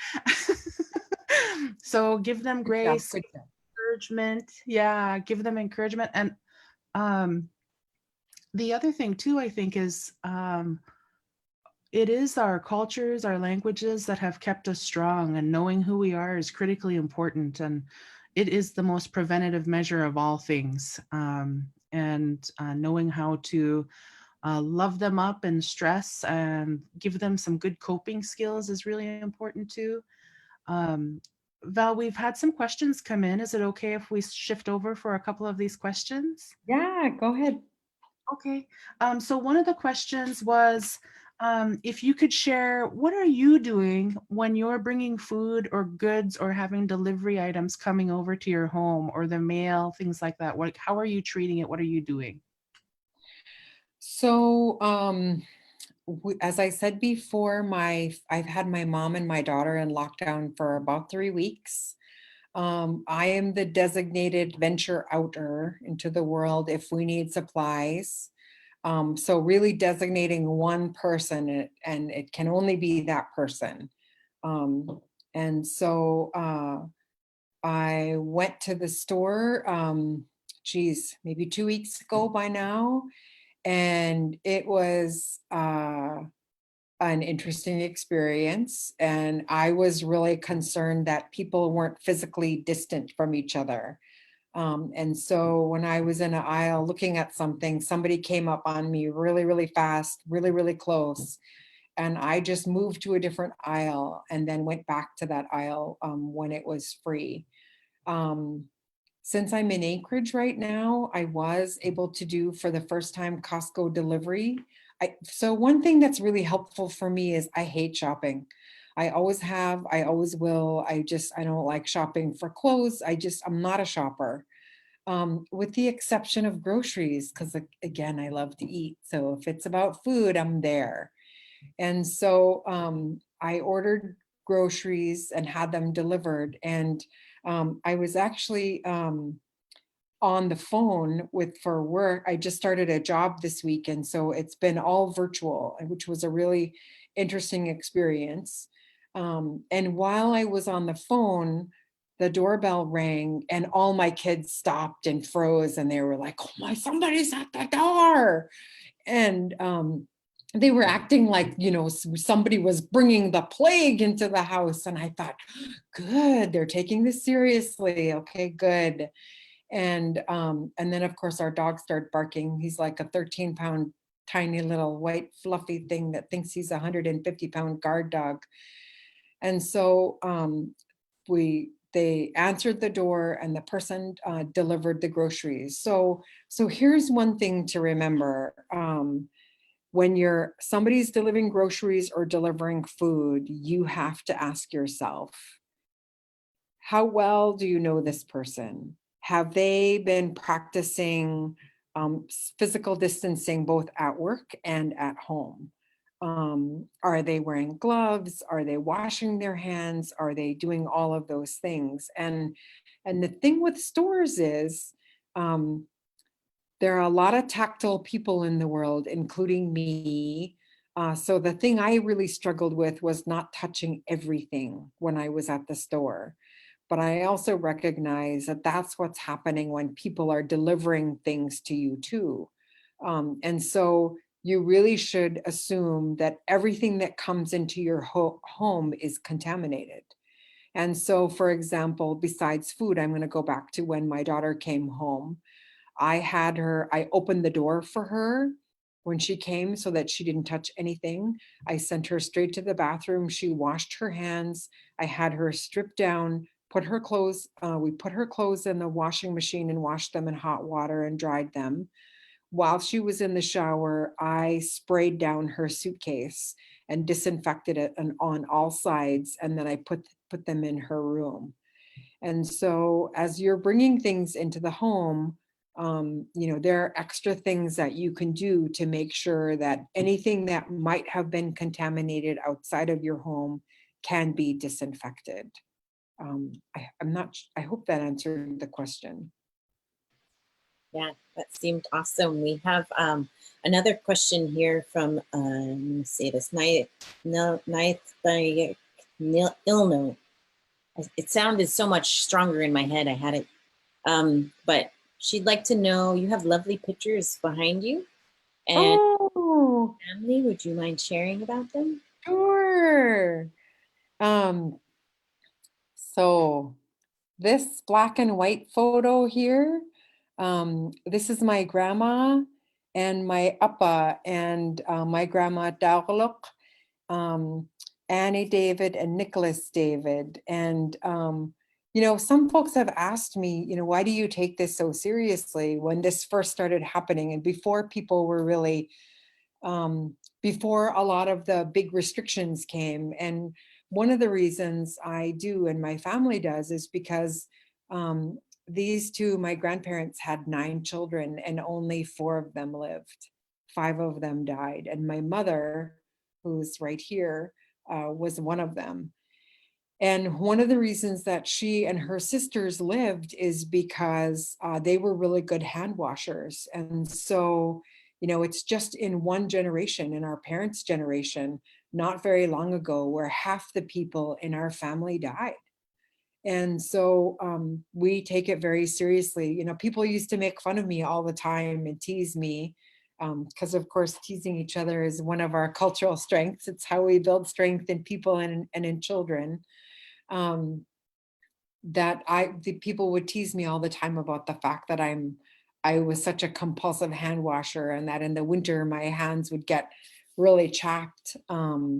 A: So give them grace, encouragement. Yeah, give them encouragement. And the other thing too, I think, is it is our cultures, our languages that have kept us strong, and knowing who we are is critically important. And it is the most preventative measure of all things. And knowing how to love them up in stress and give them some good coping skills is really important too. Val, we've had some questions come in. Is it okay if we shift over for a couple of these questions?
C: Yeah, go ahead.
A: Okay. So one of the questions was, if you could share, what are you doing when you're bringing food or goods or having delivery items coming over to your home, or the mail, things like that? How are you treating it? What are you doing?
C: So as I said before, I've had my mom and my daughter in lockdown for about 3 weeks. I am the designated venture outer into the world if we need supplies. So really designating one person, and it can only be that person. And so I went to the store, maybe 2 weeks ago by now, and it was an interesting experience. And I was really concerned that people weren't physically distant from each other. And so when I was in an aisle looking at something, somebody came up on me really, really fast, really, really close. And I just moved to a different aisle and then went back to that aisle when it was free. Um, since I'm in Anchorage right now, I was able to do for the first time Costco delivery. So one thing that's really helpful for me is I hate shopping. I always have, I always will. I don't like shopping for clothes. I'm not a shopper. With the exception of groceries, because again, I love to eat. So if it's about food, I'm there. And so I ordered groceries and had them delivered. And I was actually on the phone for work. I just started a job this week. And so it's been all virtual, which was a really interesting experience. And while I was on the phone, the doorbell rang and all my kids stopped and froze and they were like, oh my, somebody's at the door. And they were acting like, somebody was bringing the plague into the house. And I thought, good, they're taking this seriously. Okay, good. And then of course our dog started barking. He's like a 13-pound tiny little white fluffy thing that thinks he's a 150-pound guard dog. And so they answered the door and the person delivered the groceries. So here's one thing to remember. When somebody's delivering groceries or delivering food, you have to ask yourself, how well do you know this person? Have they been practicing physical distancing both at work and at home? Are they wearing gloves? Are they washing their hands? Are they doing all of those things? And the thing with stores is there are a lot of tactile people in the world, including me. So the thing I really struggled with was not touching everything when I was at the store. But I also recognize that that's what's happening when people are delivering things to you too. And so you really should assume that everything that comes into your home is contaminated. And so, for example, besides food, I'm going to go back to when my daughter came home. I opened the door for her when she came so that she didn't touch anything. I sent her straight to the bathroom. She washed her hands. I had her strip down, we put her clothes in the washing machine and washed them in hot water and dried them. While she was in the shower, I sprayed down her suitcase and disinfected it on all sides. And then I put them in her room. And so as you're bringing things into the home, there are extra things that you can do to make sure that anything that might have been contaminated outside of your home can be disinfected. I hope that answered the question.
B: Yeah, that seemed awesome. We have another question here from, let me say this, náay. It sounded so much stronger in my head. I had it, but she'd like to know, you have lovely pictures behind you. And family, would you mind sharing about them?
C: Sure. So this black and white photo here, this is my grandma and my appa and my grandma Nurr'araaluk, Annie David and Nicholas David. And, some folks have asked me, why do you take this so seriously when this first started happening and before people were really, before a lot of the big restrictions came. And one of the reasons I do and my family does is because my grandparents had 9 children and only 4 of them lived. 5 of them died. And my mother, who's right here, was one of them. And one of the reasons that she and her sisters lived is because they were really good hand washers. And so, you know, it's just in one generation, in our parents' generation, not very long ago, where half the people in our family died. And so we take it very seriously. You know, people used to make fun of me all the time and tease me because, of course, teasing each other is one of our cultural strengths. It's how we build strength in people and in children. The people would tease me all the time about the fact that I was such a compulsive hand washer, and that in the winter my hands would get really chapped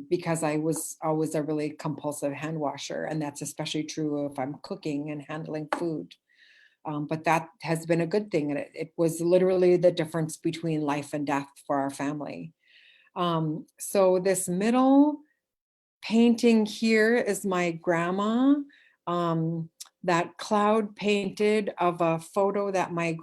C: because I was always a really compulsive hand washer. And that's especially true if I'm cooking and handling food. But that has been a good thing. And it was literally the difference between life and death for our family. So this middle painting here is my grandma. That cloud painted of a photo that my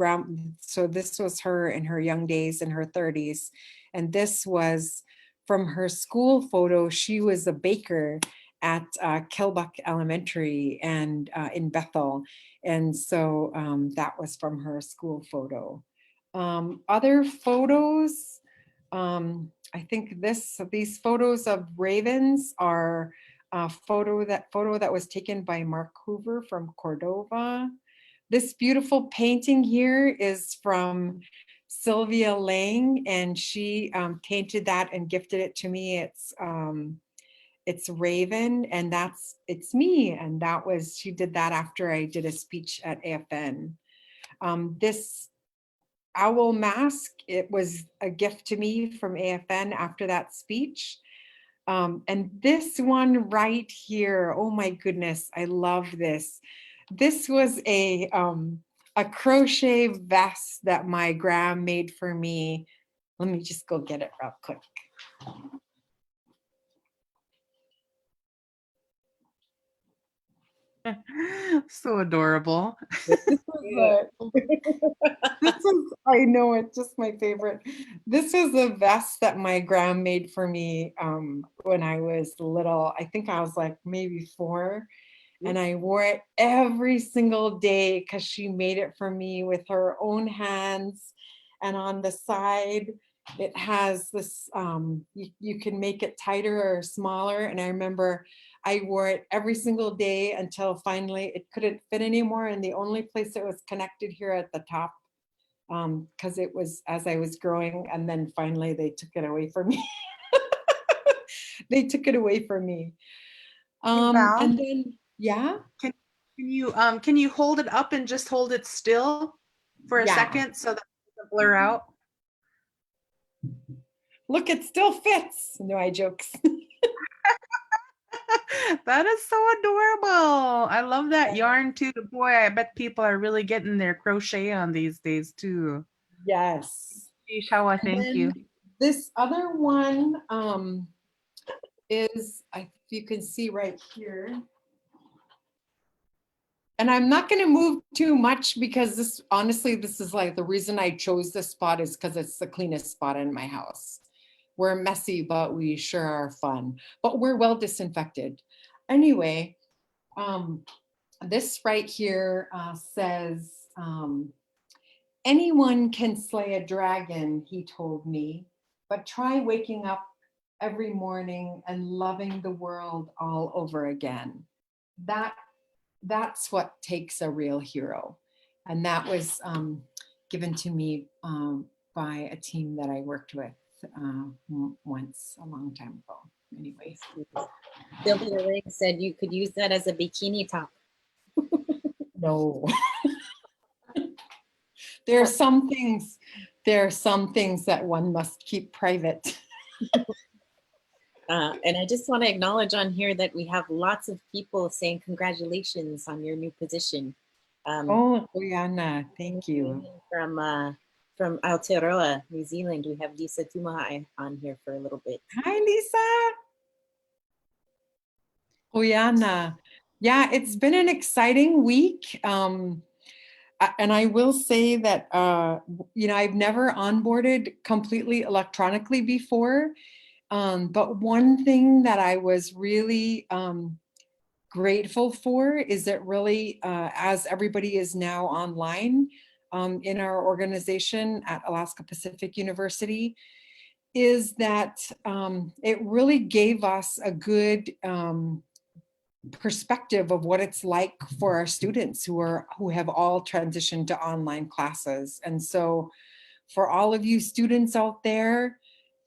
C: so this was her in her young days in her 30s. And this was from her school photo. She was a baker at Kilbuck Elementary and in Bethel. And so that was from her school photo. Other photos, I think these photos of ravens are a photo that was taken by Mark Hoover from Cordova. This beautiful painting here is from Sylvia Lang, and she painted that and gifted it to me. It's Raven, and it's me. And she did that after I did a speech at AFN. This owl mask, it was a gift to me from AFN after that speech. And this one right here, oh my goodness, I love this. This was a crochet vest that my gram made for me. Let me just go get it real quick.
A: So adorable.
C: I know, it's just my favorite. This was a vest that my gram made for me when I was little. I think I was like maybe 4. And I wore it every single day because she made it for me with her own hands. And on the side, it has this, you can make it tighter or smaller. And I remember I wore it every single day until finally it couldn't fit anymore. And the only place it was connected here at the top, because it was as I was growing, and then finally they took it away from me. They took it away from me.
A: Val,
C: And then, yeah.
A: Can you hold it up and just hold it still for a second so that it doesn't blur out?
C: Look, it still fits. No, I jokes.
A: That is so adorable. I love that yarn too. Boy, I bet people are really getting their crochet on these days too.
C: Yes.
A: Shawa, thank you.
C: This other one is, if you can see right here. And I'm not going to move too much because this, honestly, this is like the reason I chose this spot is because it's the cleanest spot in my house. We're messy, but we sure are fun. But we're well disinfected. Anyway, this right here says, anyone can slay a dragon, he told me, but try waking up every morning and loving the world all over again. That's what takes a real hero. And that was given to me by a team that I worked with once a long time ago. Anyways.
B: Sylvia Lang said you could use that as a bikini top.
C: No. There are some things that one must keep private.
B: And I just want to acknowledge on here that we have lots of people saying congratulations on your new position.
C: Oh, Quyana, thank you.
B: From Aotearoa, New Zealand, we have Lisa Tumahai on here for a little bit.
C: Hi, Lisa. Quyana. Yeah, it's been an exciting week. And I will say that, I've never onboarded completely electronically before. But one thing that I was really grateful for is that really, as everybody is now online in our organization at Alaska Pacific University, is that it really gave us a good perspective of what it's like for our students who have all transitioned to online classes. And so for all of you students out there,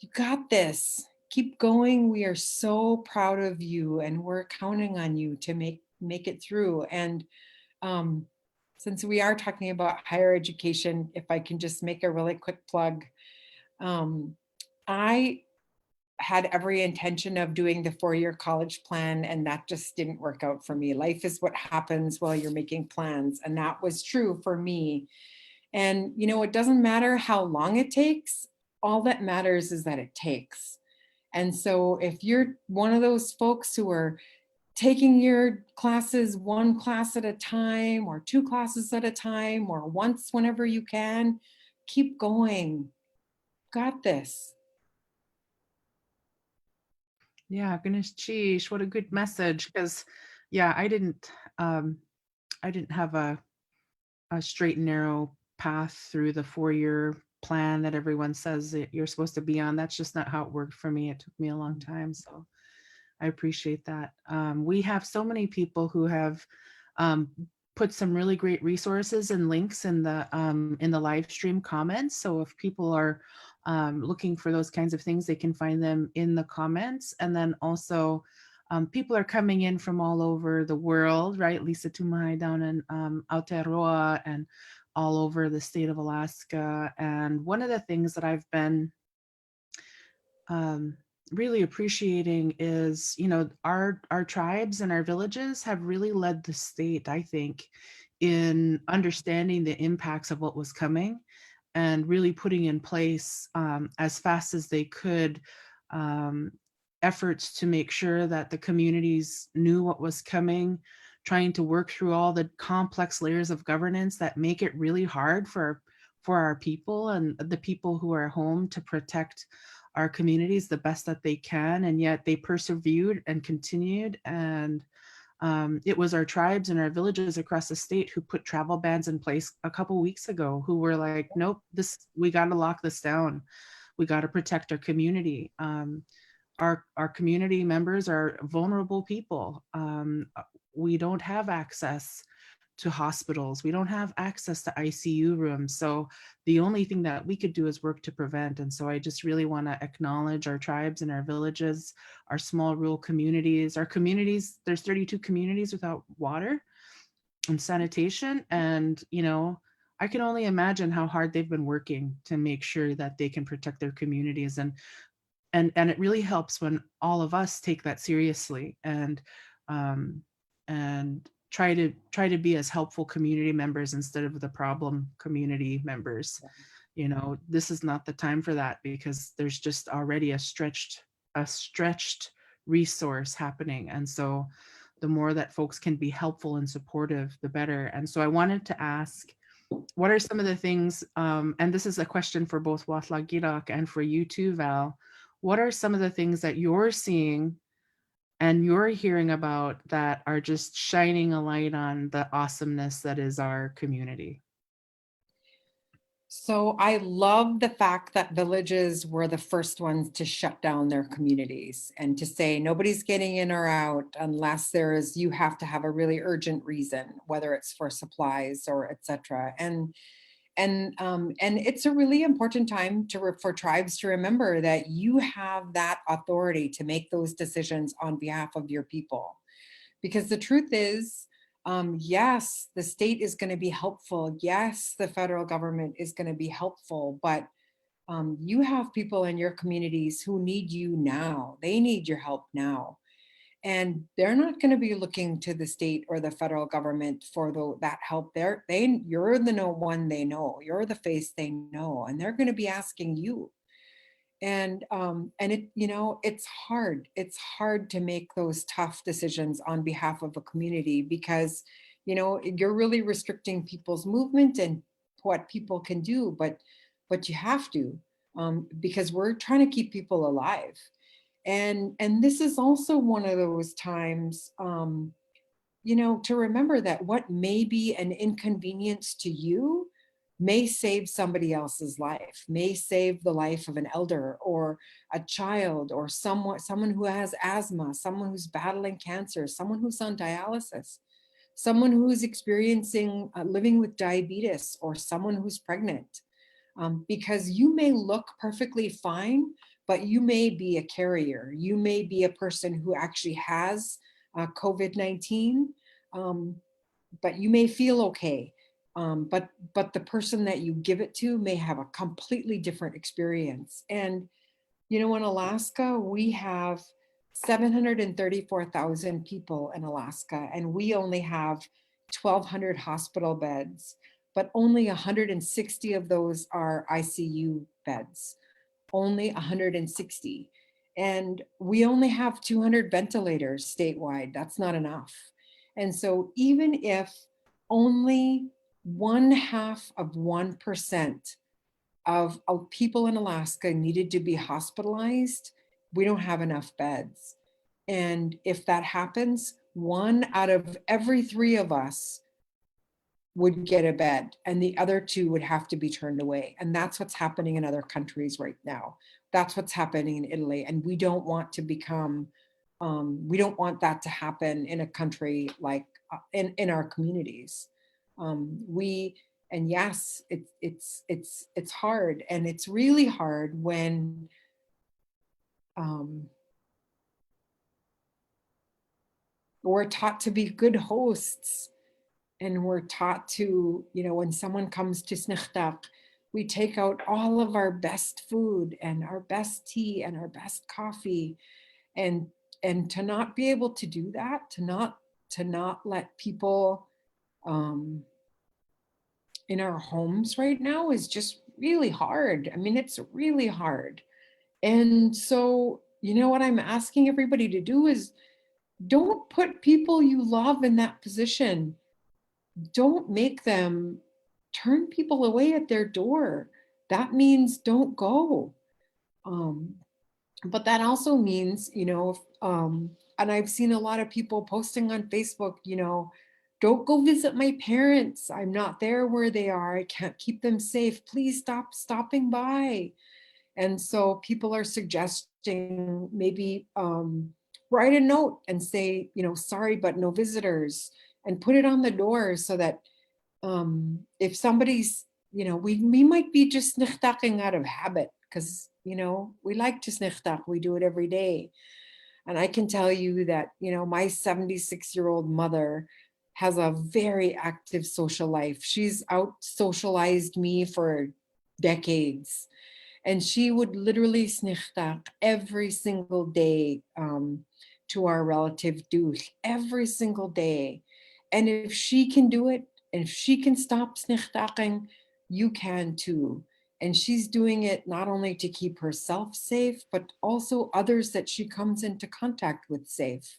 C: you got this. Keep going. We are so proud of you and we're counting on you to make it through. And since we are talking about higher education, if I can just make a really quick plug, I had every intention of doing the 4-year college plan, and that just didn't work out for me. Life is what happens while you're making plans. And that was true for me. And, it doesn't matter how long it takes. All that matters is that it takes. And so if you're one of those folks who are taking your classes 1 class at a time or 2 classes at a time or once whenever you can, keep going. Got this.
A: Yeah, Gunalchéesh, what a good message. Because yeah, I didn't have a straight and narrow path through the 4-year plan that everyone says that you're supposed to be on. That's just not how it worked for me. It took me a long time. So I appreciate that. We have so many people who have put some really great resources and links in the live stream comments. So if people are looking for those kinds of things, they can find them in the comments. And then also people are coming in from all over the world, right? Lisa Tumai down in Aotearoa and all over the state of Alaska. And one of the things that I've been really appreciating is, our tribes and our villages have really led the state, I think, in understanding the impacts of what was coming and really putting in place as fast as they could efforts to make sure that the communities knew what was coming, trying to work through all the complex layers of governance that make it really hard for our people and the people who are home to protect our communities the best that they can. And yet they persevered and continued. And it was our tribes and our villages across the state who put travel bans in place a couple weeks ago, who were like, nope, we got to lock this down. We got to protect our community. Our community members are vulnerable people. We don't have access to hospitals. We don't have access to ICU rooms. So the only thing that we could do is work to prevent. And so I just really want to acknowledge our tribes and our villages, our small rural communities, our communities. There's 32 communities without water and sanitation. And, I can only imagine how hard they've been working to make sure that they can protect their communities. And it really helps when all of us take that seriously and try to be as helpful community members instead of the problem community members. This is not the time for that because there's just already a stretched resource happening. And so the more that folks can be helpful and supportive, the better. And so I wanted to ask, what are some of the things, and this is a question for both Wáahlaal, Gíidaak, and for you too, Val, what are some of the things that you're seeing and you're hearing about that are just shining a light on the awesomeness that is our community?
C: So I love the fact that villages were the first ones to shut down their communities and to say nobody's getting in or out unless you have to have a really urgent reason, whether it's for supplies or etc. And it's a really important time for tribes to remember that you have that authority to make those decisions on behalf of your people. Because the truth is, yes, the state is going to be helpful. Yes, the federal government is going to be helpful, but you have people in your communities who need you now. They need your help now. And they're not going to be looking to the state or the federal government for that help. You're the one they know. You're the face they know, and they're going to be asking you. And it's hard. It's hard to make those tough decisions on behalf of a community because, You know, you're really restricting people's movement and what people can do, but you have to, because we're trying to keep people alive. And this is also one of those times, you know, to remember that what may be an inconvenience to you may save somebody else's life, may save the life of an elder or a child or someone who has asthma, someone who's battling cancer, someone who's on dialysis, someone who's experiencing living with diabetes, or someone who's pregnant. Because you may look perfectly fine, but you may be a carrier. You may be a person who actually has COVID-19, but you may feel okay. But the person that you give it to may have a completely different experience. And, you know, in Alaska, we have 734,000 people in Alaska, and we only have 1,200 hospital beds, but only 160 of those are ICU beds, only 160. And we only have 200 ventilators statewide. That's not enough. And so even if only 0.5% of people in Alaska needed to be hospitalized, we don't have enough beds. And if that happens, 1 out of every 3 of us would get a bed, and the other 2 would have to be turned away. And that's what's happening in other countries right now. That's what's happening in Italy. And we don't want to become, we don't want that to happen in a country like in our communities. And yes, it's hard, and it's really hard when we're taught to be good hosts, and we're taught to, you know, when someone comes to Gíidaak, we take out all of our best food and our best tea and our best coffee, and to not be able to do that, to not let people in our homes right now is just really hard. I mean, it's really hard. And so, you know, what I'm asking everybody to do is don't put people you love in that position. Don't make them turn people away at their door. That means don't go. But that also means, you know, and I've seen a lot of people posting on Facebook, you know, don't go visit my parents. I'm not there where they are. I can't keep them safe. Please stop stopping by. And so people are suggesting maybe write a note and say, you know, sorry, but no visitors, and put it on the door so that if somebody's, you know, we might be just Gíidaaking out of habit because, you know, we like to Gíidaak. We do it every day. And I can tell you that, you know, my 76-year-old mother has a very active social life. She's out socialized me for decades. And she would literally Gíidaak every single day to our relative Dúil, every single day. And if she can do it, and if she can stop Gíidaaking, you can too. And she's doing it not only to keep herself safe, but also others that she comes into contact with safe.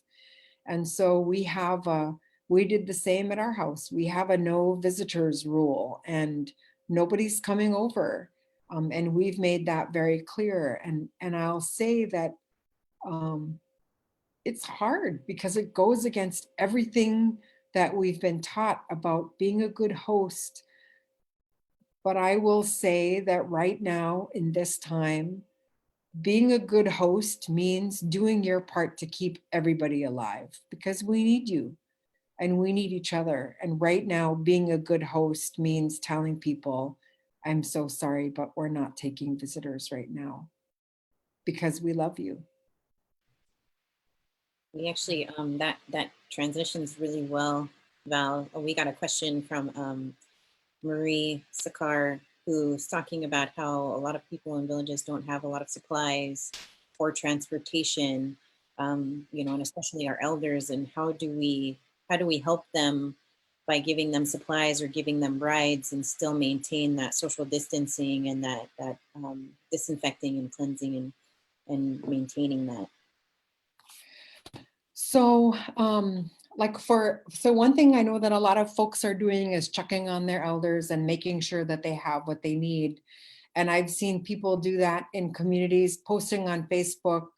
C: And so we did the same at our house. We have a no visitors rule, and nobody's coming over. And we've made that very clear. And I'll say that it's hard because it goes against everything that we've been taught about being a good host. But I will say that right now in this time, being a good host means doing your part to keep everybody alive, because we need you and we need each other. And right now, being a good host means telling people, I'm so sorry, but we're not taking visitors right now because we love you.
B: We actually, that transitions really well, Val. We got a question from Marie Sakar, who's talking about how a lot of people in villages don't have a lot of supplies or transportation, you know, and especially our elders. And how do we help them by giving them supplies or giving them rides and still maintain that social distancing and that disinfecting and cleansing and maintaining that?
C: So So one thing I know that a lot of folks are doing is checking on their elders and making sure that they have what they need. And I've seen people do that in communities, posting on Facebook.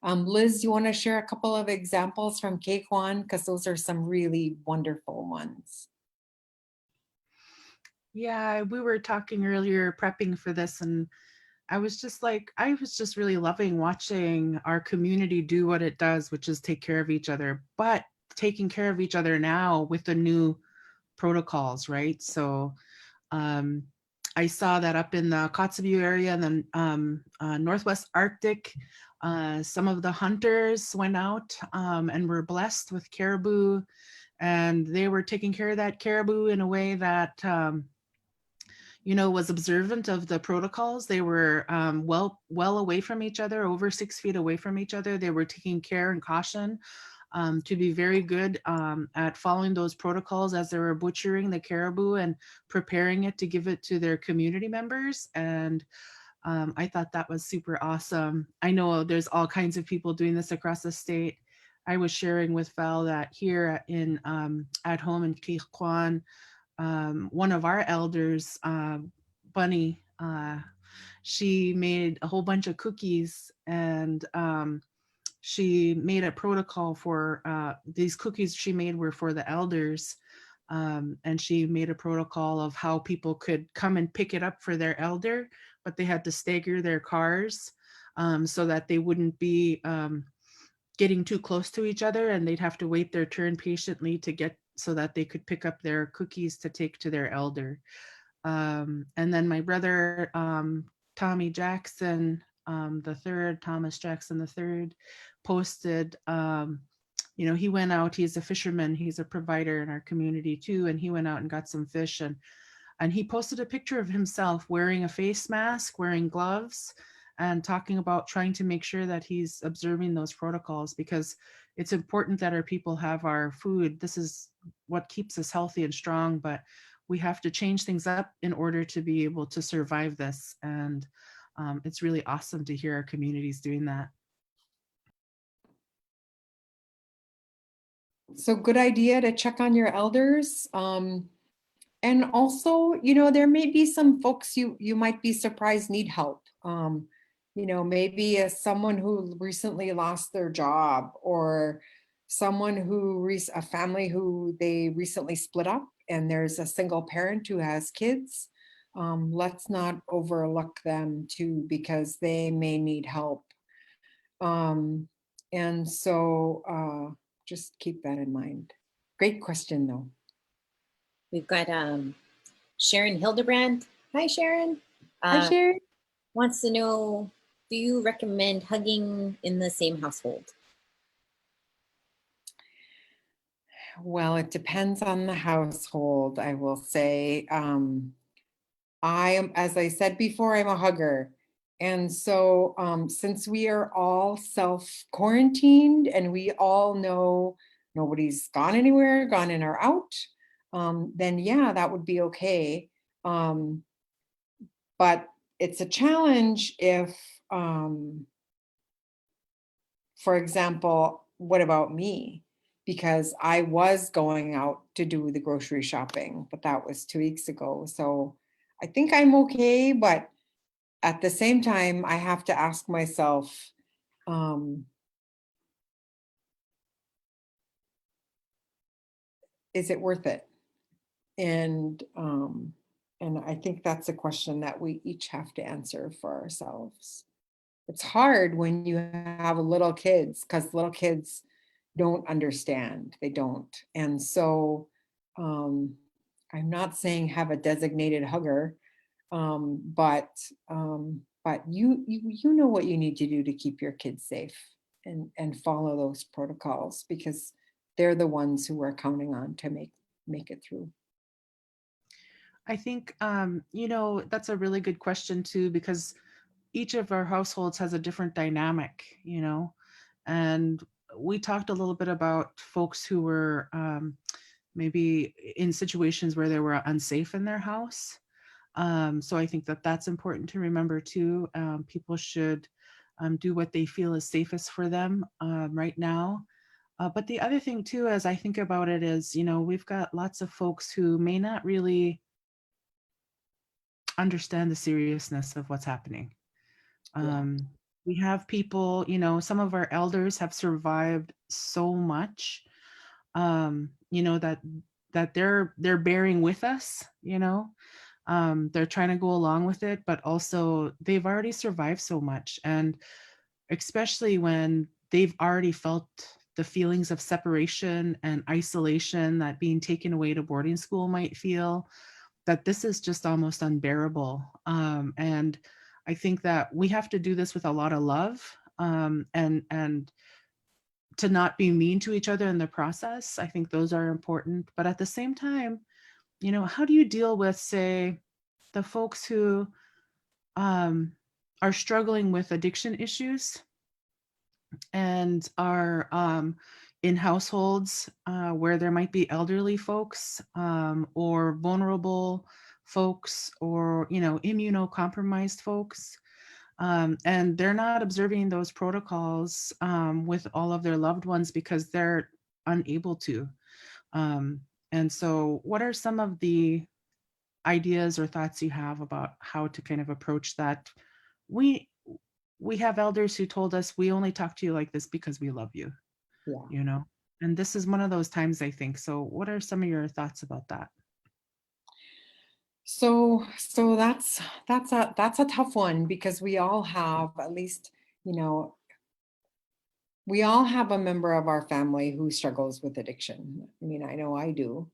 C: Liz, you want to share a couple of examples from quen? Because those are some really wonderful ones.
A: Yeah, we were talking earlier, prepping for this, and I was just really loving watching our community do what it does, which is take care of each other, but taking care of each other now with the new protocols, right? So I saw that up in the Kotzebue area and then Northwest Arctic, some of the hunters went out and were blessed with caribou, and they were taking care of that caribou in a way that was observant of the protocols. They were well away from each other, over 6 feet away from each other. They were taking care and caution to be very good at following those protocols as they were butchering the caribou and preparing it to give it to their community members. And I thought that was super awesome. I know there's all kinds of people doing this across the state. I was sharing with Val that here in at home in Quán, one of our elders, Bunny, she made a whole bunch of cookies, and she made a protocol for these cookies she made were for the elders. And she made a protocol of how people could come and pick it up for their elder, but they had to stagger their cars so that they wouldn't be getting too close to each other, and they'd have to wait their turn patiently to get so that they could pick up their cookies to take to their elder. And then my brother, Tommy Jackson, the third, Thomas Jackson the third, posted, he went out, he's a fisherman, he's a provider in our community too, and he went out and got some fish, and he posted a picture of himself wearing a face mask, wearing gloves, and talking about trying to make sure that he's observing those protocols, because it's important that our people have our food. This is what keeps us healthy and strong, but we have to change things up in order to be able to survive this. And it's really awesome to hear our communities doing that.
C: So good idea to check on your elders. And also, there may be some folks you might be surprised need help. Maybe as someone who recently lost their job, or someone a family who they recently split up, and there's a single parent who has kids. Let's not overlook them too, because they may need help. And so just keep that in mind. Great question though.
B: We've got Sharon Hildebrand. Hi, Sharon.
C: Hi, Sharon.
B: Wants to know, do you recommend hugging in the same household?
C: Well, it depends on the household, I will say. As I said before, I'm a hugger. And so since we are all self-quarantined and we all know nobody's gone anywhere, gone in or out, then yeah, that would be okay. But it's a challenge if, for example, what about me? Because I was going out to do the grocery shopping, but that was 2 weeks ago. So I think I'm okay, but at the same time, I have to ask myself, is it worth it? And I think that's a question that we each have to answer for ourselves. It's hard when you have little kids, because little kids don't understand. They don't. And so I'm not saying have a designated hugger, but you know what you need to do to keep your kids safe, and follow those protocols, because they're the ones who we're counting on to make it through.
A: I think, that's a really good question too, because each of our households has a different dynamic, and we talked a little bit about folks who were maybe in situations where they were unsafe in their house. So I think that that's important to remember too. People should do what they feel is safest for them right now. But the other thing too, as I think about it, is, we've got lots of folks who may not really understand the seriousness of what's happening.
C: Yeah.
A: We have people, some of our elders have survived so much, that they're bearing with us, they're trying to go along with it, but also they've already survived so much. And especially when they've already felt the feelings of separation and isolation that being taken away to boarding school might feel, that this is just almost unbearable. And I think that we have to do this with a lot of love, and to not be mean to each other in the process. I think those are important. But at the same time, how do you deal with, say, the folks who are struggling with addiction issues and are in households where there might be elderly folks, or vulnerable folks, or immunocompromised folks, and they're not observing those protocols with all of their loved ones because they're unable to. And so, what are some of the ideas or thoughts you have about how to kind of approach that? We have elders who told us, we only talk to you like this because we love you,
C: Yeah.
A: and this is one of those times, I think. So what are some of your thoughts about that?
C: So that's a tough one, because we all have, at least, we all have a member of our family who struggles with addiction. I mean, I know I do.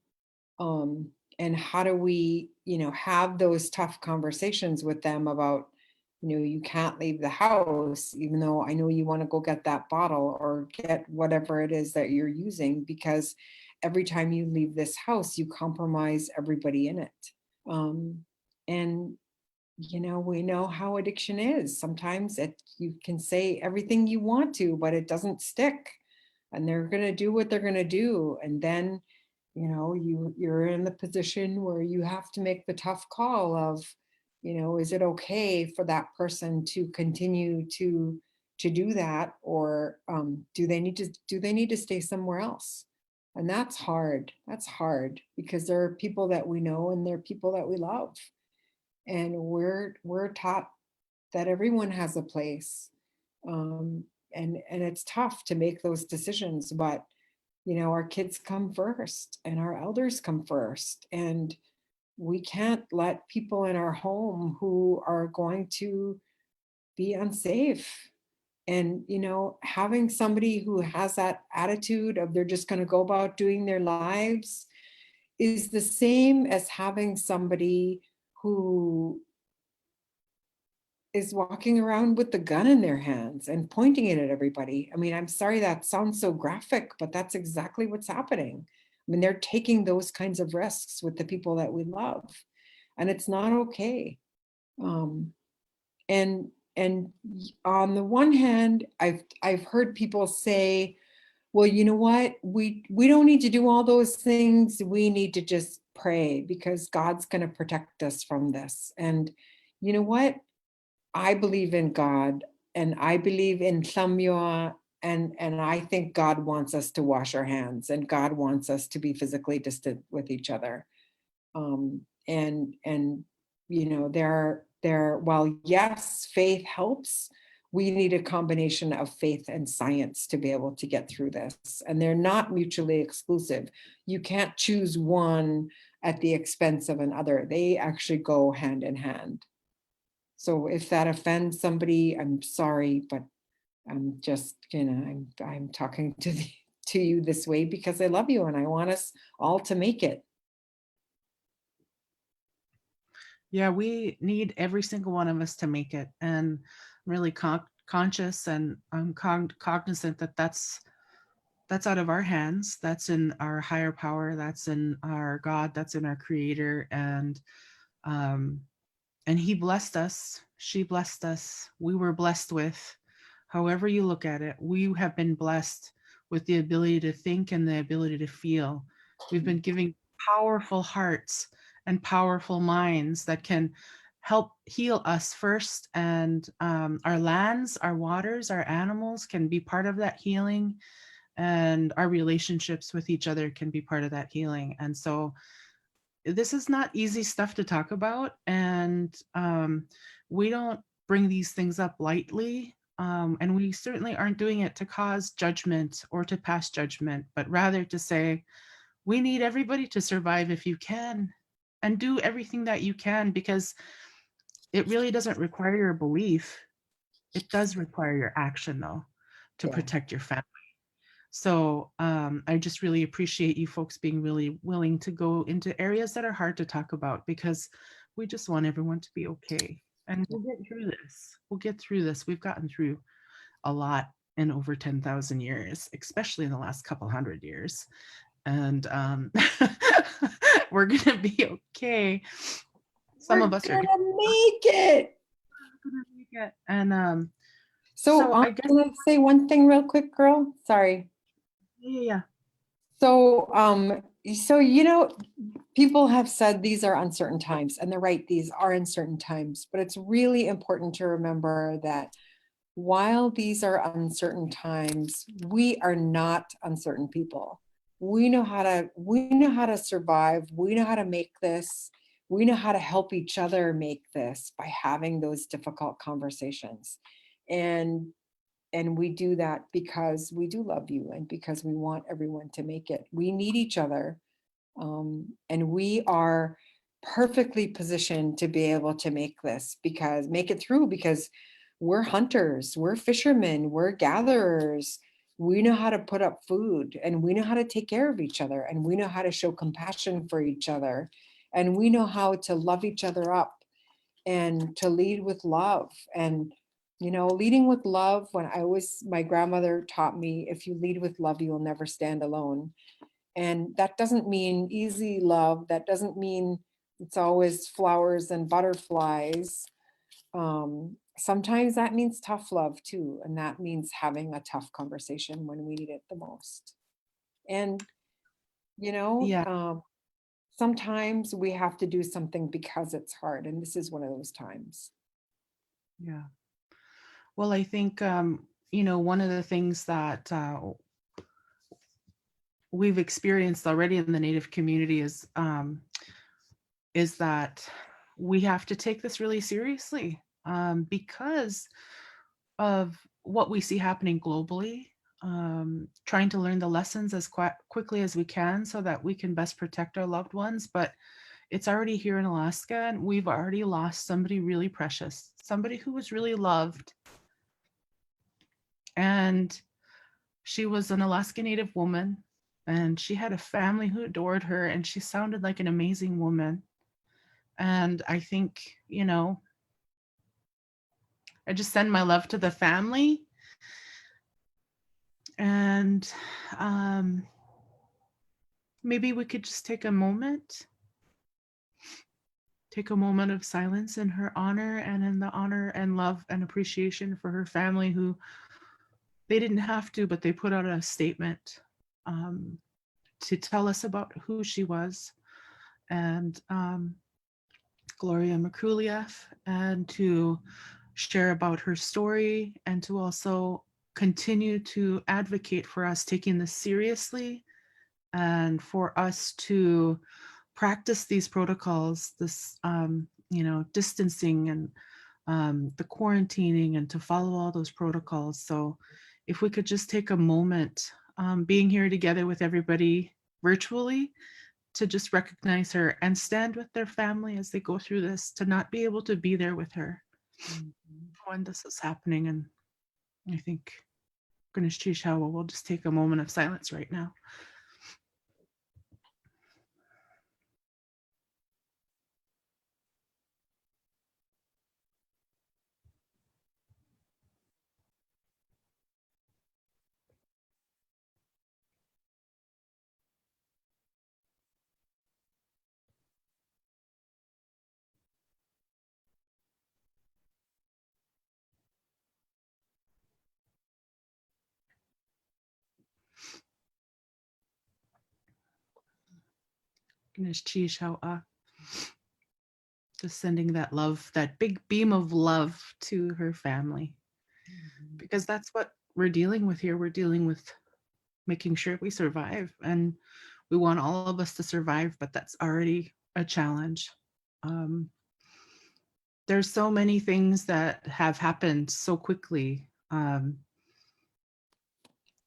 C: And how do we, have those tough conversations with them about, you can't leave the house, even though I know you want to go get that bottle or get whatever it is that you're using, because every time you leave this house, you compromise everybody in it. And we know how addiction is. Sometimes you can say everything you want to, but it doesn't stick, and they're going to do what they're going to do. And then, you're in the position where you have to make the tough call of, is it okay for that person to continue to do that, or do they need to stay somewhere else? And that's hard. That's hard, because there are people that we know and there are people that we love, and we're taught that everyone has a place, and it's tough to make those decisions. But our kids come first and our elders come first, and we can't let people in our home who are going to be unsafe. And having somebody who has that attitude of they're just going to go about doing their lives is the same as having somebody who is walking around with the gun in their hands and pointing it at everybody. I mean, I'm sorry that sounds so graphic, but that's exactly what's happening. I mean, they're taking those kinds of risks with the people that we love, and it's not okay. And on the one hand, I've heard people say, well, you know what, we don't need to do all those things. We need to just pray because God's going to protect us from this. And you know what? I believe in God, and I believe in Samyo, and I think God wants us to wash our hands, and God wants us to be physically distant with each other. And while yes, faith helps, we need a combination of faith and science to be able to get through this. And they're not mutually exclusive. You can't choose one at the expense of another. They actually go hand in hand. So if that offends somebody, I'm sorry, but I'm just, I'm talking to you this way because I love you and I want us all to make it.
A: Yeah, we need every single one of us to make it. And I'm really conscious, and I'm cognizant that that's out of our hands. That's in our higher power. That's in our God. That's in our Creator. And He blessed us. She blessed us. We were blessed with, however you look at it, we have been blessed with the ability to think and the ability to feel. We've been given powerful hearts and powerful minds that can help heal us first. And our lands, our waters, our animals can be part of that healing. and our relationships with each other can be part of that healing. And so this is not easy stuff to talk about, and we don't bring these things up lightly, and we certainly aren't doing it to cause judgment or to pass judgment, but rather to say, we need everybody to survive if you can, and do everything that you can, because it really doesn't require your belief. It does require your action, though, to
C: Yeah.
A: protect your family. So I just really appreciate you folks being really willing to go into areas that are hard to talk about, because we just want everyone to be okay. And we'll get through this. We'll get through this. We've gotten through a lot in over 10,000 years, especially in the last couple hundred years. And we're going to be okay. Some of us are
C: gonna make it.
A: going to make it. And
C: So
A: I guess,
C: can I say one thing real quick, girl? Sorry.
A: yeah.
C: So, people have said these are uncertain times, and they're right, these are uncertain times, but it's really important to remember that while these are uncertain times, we are not uncertain people. We know how to survive. We know how to make this. We know how to help each other make this by having those difficult conversations. And we do that because we do love you and because we want everyone to make it. We need each other. And we are perfectly positioned to be able to make it through, because we're hunters, we're fishermen, we're gatherers. We know how to put up food, and we know how to take care of each other, and we know how to show compassion for each other, and we know how to love each other up and to lead with love. And leading with love, my grandmother taught me, if you lead with love, you will never stand alone. And that doesn't mean easy love. That doesn't mean it's always flowers and butterflies. Sometimes that means tough love too. And that means having a tough conversation when we need it the most. And, sometimes we have to do something because it's hard. And this is one of those times.
A: Yeah. Well, I think, one of the things that we've experienced already in the Native community is that we have to take this really seriously, because of what we see happening globally, trying to learn the lessons as quickly as we can so that we can best protect our loved ones. But it's already here in Alaska, and we've already lost somebody really precious, somebody who was really loved. And she was an Alaska Native woman, and she had a family who adored her, and she sounded like an amazing woman. And I think, I just send my love to the family. And maybe we could just take a moment of silence in her honor, and in the honor and love and appreciation for her family, who they didn't have to, but they put out a statement to tell us about who she was, and Gloria Merkuliev, and to share about her story, and to also continue to advocate for us taking this seriously, and for us to practice these protocols, this distancing and the quarantining, and to follow all those protocols. So if we could just take a moment, being here together with everybody virtually, to just recognize her and stand with their family as they go through this, to not be able to be there with her when this is happening. And I think Gunalchéesh, we'll just take a moment of silence right now. Gunalchéesh, just sending that love, that big beam of love to her family, because that's what we're dealing with here. We're dealing with making sure we survive. And we want all of us to survive, but that's already a challenge. Um, there's so many things that have happened so quickly.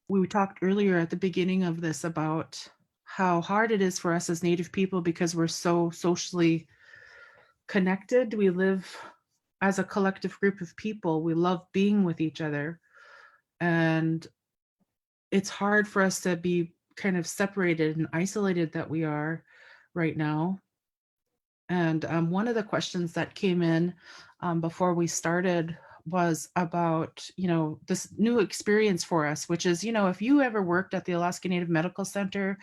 A: We talked earlier at the beginning of this about how hard it is for us as Native people because we're so socially connected. We live as a collective group of people. We love being with each other. And it's hard for us to be kind of separated and isolated that we are right now. And one of the questions that came in before we started was about, this new experience for us, which is, if you ever worked at the Alaska Native Medical Center,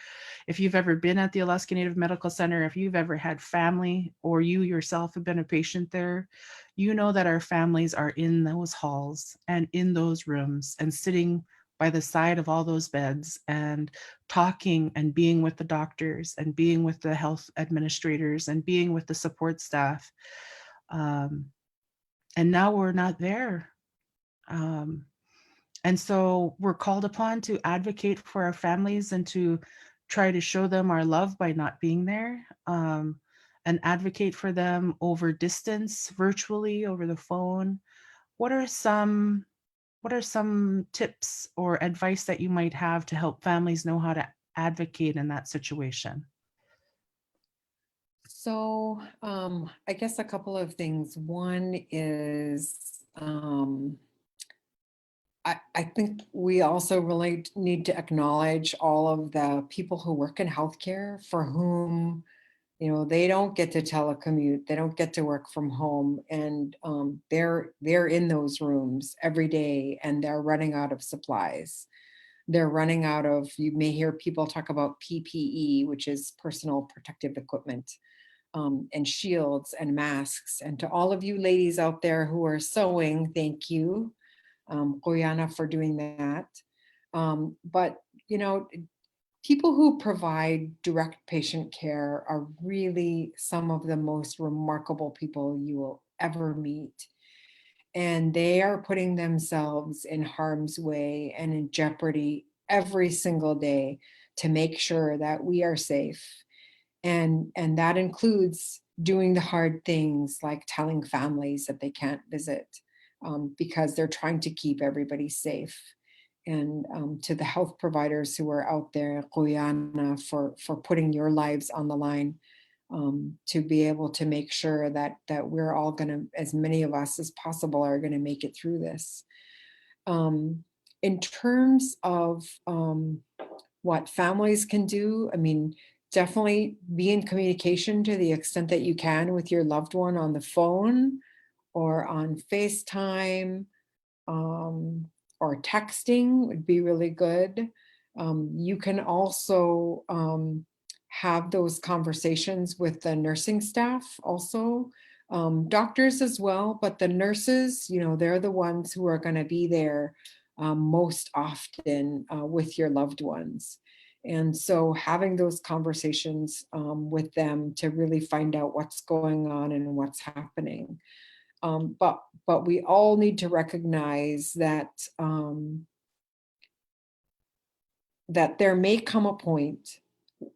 A: if you've ever been at the Alaska Native Medical Center, if you've ever had family or you yourself have been a patient there, you know that our families are in those halls and in those rooms and sitting by the side of all those beds and talking and being with the doctors and being with the health administrators and being with the support staff. And now we're not there. And so we're called upon to advocate for our families and to try to show them our love by not being there, and advocate for them over distance, virtually, over the phone. What are some tips or advice that you might have to help families know how to advocate in that situation?
C: So I guess a couple of things. One is I think we also really need to acknowledge all of the people who work in healthcare for whom, they don't get to telecommute, they don't get to work from home, and they're in those rooms every day, and they're running out of supplies. They're running out of, you may hear people talk about PPE, which is personal protective equipment, and shields and masks. And to all of you ladies out there who are sewing, thank you, Quyana, for doing that. But, people who provide direct patient care are really some of the most remarkable people you will ever meet. And they are putting themselves in harm's way and in jeopardy every single day to make sure that we are safe. And that includes doing the hard things like telling families that they can't visit because they're trying to keep everybody safe. And to the health providers who are out there, Quyana, for putting your lives on the line, to be able to make sure that we're all going to, as many of us as possible, are going to make it through this. In terms of what families can do, I mean, definitely be in communication to the extent that you can with your loved one on the phone or on FaceTime, or texting would be really good. You can also have those conversations with the nursing staff also, doctors as well, but the nurses, they're the ones who are going to be there most often with your loved ones. And so having those conversations with them to really find out what's going on and what's happening. But we all need to recognize that that there may come a point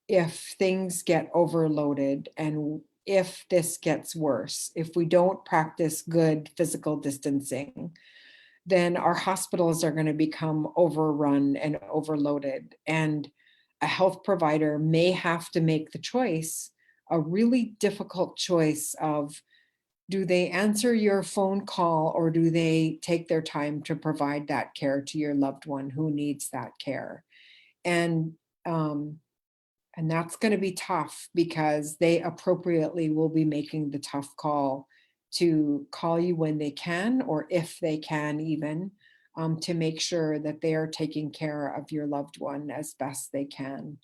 C: if things get overloaded and if this gets worse, if we don't practice good physical distancing, then our hospitals are going to become overrun and overloaded. And a health provider may have to make the choice, a really difficult choice of, do they answer your phone call or do they take their time to provide that care to your loved one who needs that care? And that's going to be tough because they appropriately will be making the tough call to call you when they can, or if they can even, to make sure that they are taking care of your loved one as best they can.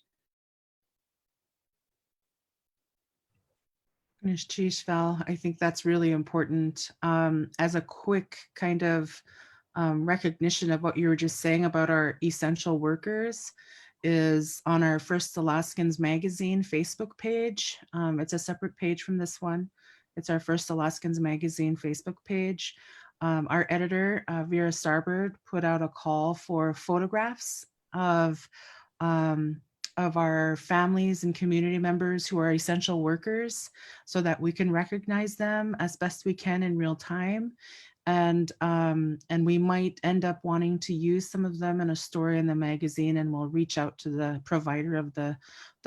A: Gíidaak, Val, I think that's really important. As a quick kind of recognition of what you were just saying about our essential workers, is on our First Alaskans magazine Facebook page. It's a separate page from this one. It's our First Alaskans magazine Facebook page. Our editor, Vera Starbird, put out a call for photographs of our families and community members who are essential workers so that we can recognize them as best we can in real time. And we might end up wanting to use some of them in a story in the magazine, and we'll reach out to the provider of the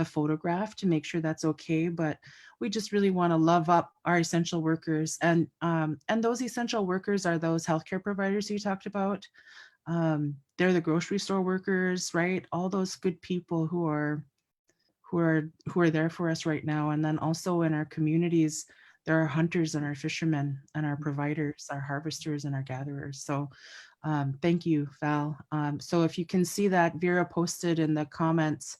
A: photograph to make sure that's okay. But we just really want to love up our essential workers, and those essential workers are those healthcare providers you talked about. They're the grocery store workers, right? All those good people who are there for us right now. And then also in our communities, there are hunters and our fishermen and our providers, our harvesters and our gatherers. So thank you, Val. So if you can see that, Vera posted in the comments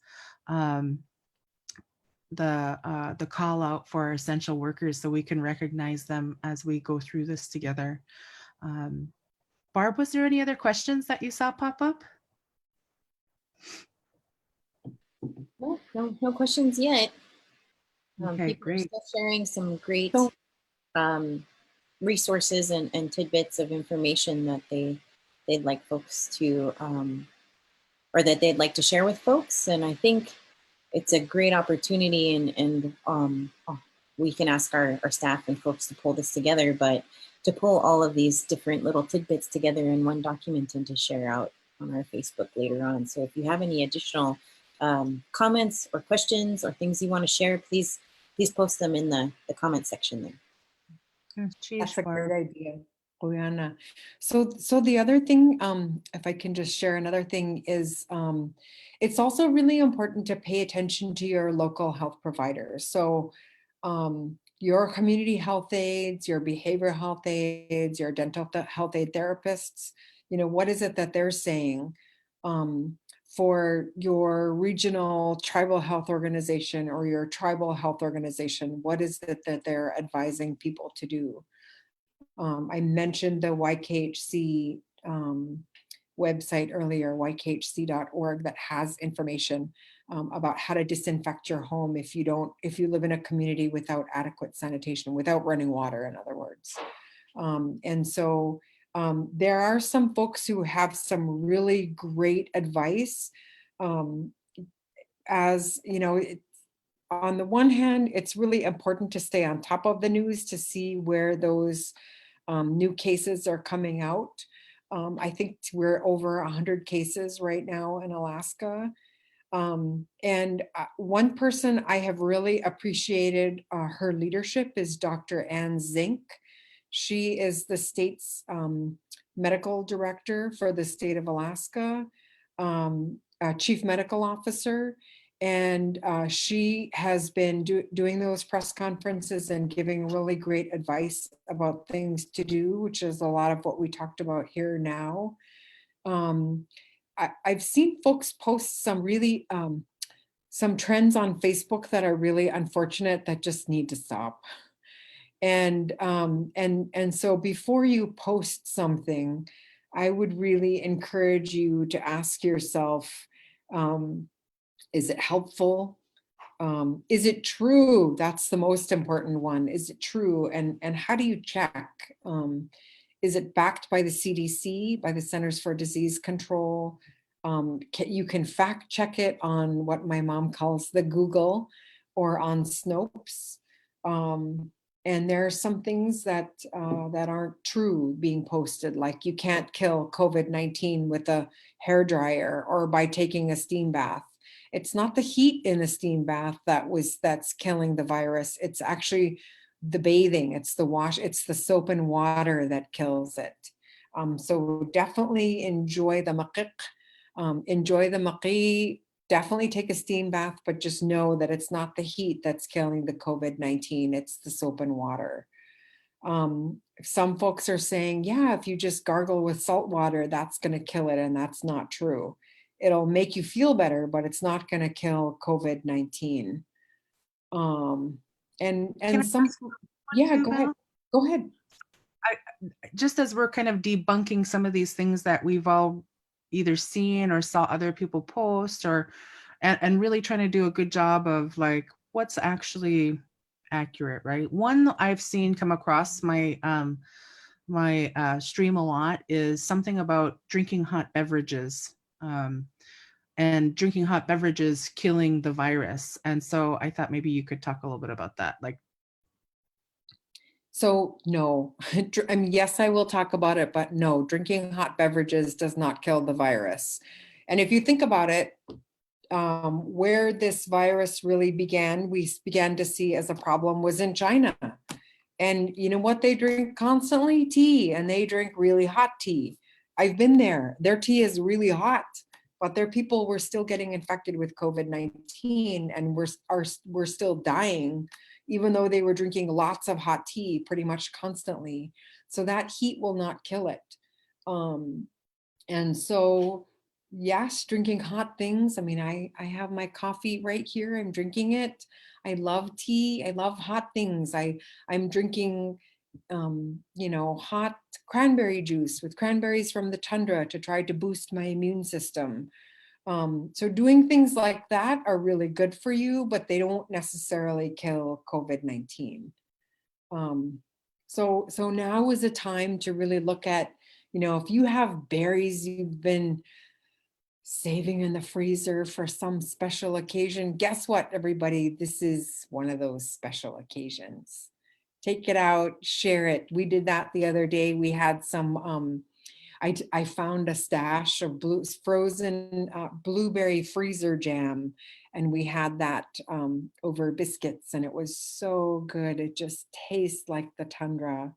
A: the call out for our essential workers so we can recognize them as we go through this together. Barb, was there any other questions that you saw pop up?
B: No questions yet.
A: Okay,
B: People
A: great.
B: are still sharing some great resources and tidbits of information that they'd like folks to, or that they'd like to share with folks. And I think it's a great opportunity, and we can ask our staff and folks to pull this together, but to pull all of these different little tidbits together in one document and to share out on our Facebook later on. So if you have any additional comments or questions or things you want to share, please post them in the comment section there.
C: That's a great idea, Quyana. So the other thing, if I can just share another thing, is it's also really important to pay attention to your local health providers. So your community health aides, your behavioral health aides, your dental health aid therapists, what is it that they're saying? For your regional tribal health organization or your tribal health organization, what is it that they're advising people to do? I mentioned the YKHC website earlier, ykhc.org, that has information about how to disinfect your home if you live in a community without adequate sanitation, without running water, in other words. And so there are some folks who have some really great advice. As you know, on the one hand, it's really important to stay on top of the news to see where those new cases are coming out. I think we're over 100 cases right now in Alaska. And one person I have really appreciated her leadership is Dr. Ann Zink. She is the state's medical director for the state of Alaska, chief medical officer. And she has been doing those press conferences and giving really great advice about things to do, which is a lot of what we talked about here now. I've seen folks post some really, some trends on Facebook that are really unfortunate that just need to stop. And so before you post something, I would really encourage you to ask yourself, is it helpful? Is it true? That's the most important one. Is it true? And how do you check? Is it backed by the CDC, by the Centers for Disease Control? You can fact check it on what my mom calls the Google or on Snopes. And there are some things that aren't true being posted, like you can't kill COVID-19 with a hairdryer or by taking a steam bath. It's not the heat in the steam bath that's killing the virus. It's actually the bathing. It's the wash. It's the soap and water that kills it. So definitely enjoy the maqiq. Enjoy the maqi. Definitely take a steam bath, but just know that it's not the heat that's killing the COVID-19. It's the soap and water. Some folks are saying, yeah, if you just gargle with salt water, that's going to kill it. And that's not true. It'll make you feel better, but it's not going to kill COVID-19. And some, yeah, go ahead. Go ahead.
A: Just as we're kind of debunking some of these things that we've all either seen or saw other people post, or and really trying to do a good job of like what's actually accurate, right? One I've seen come across my stream a lot is something about drinking hot beverages. and drinking hot beverages killing the virus. And so I thought maybe you could talk a little bit about that. Like,
C: so no, I mean, yes, I will talk about it, but no, drinking hot beverages does not kill the virus. And if you think about it, where this virus really began, we began to see as a problem was in China. And you know what they drink constantly? Tea, and they drink really hot tea. I've been there. Their tea is really hot, but their people were still getting infected with COVID-19 and we're still dying, even though they were drinking lots of hot tea pretty much constantly. So that heat will not kill it. And so, yes, drinking hot things. I mean, I have my coffee right here. I'm drinking it. I love tea. I love hot things. I'm drinking, you know, hot cranberry juice with cranberries from the tundra to try to boost my immune system. So doing things like that are really good for you, but they don't necessarily kill COVID-19. So now is a time to really look at, you know, if you have berries you've been saving in the freezer for some special occasion, guess what, everybody? This is one of those special occasions. Take it out, share it. We did that the other day. We had some, I found a stash of frozen blueberry freezer jam, and we had that over biscuits, and it was so good. It just tastes like the tundra.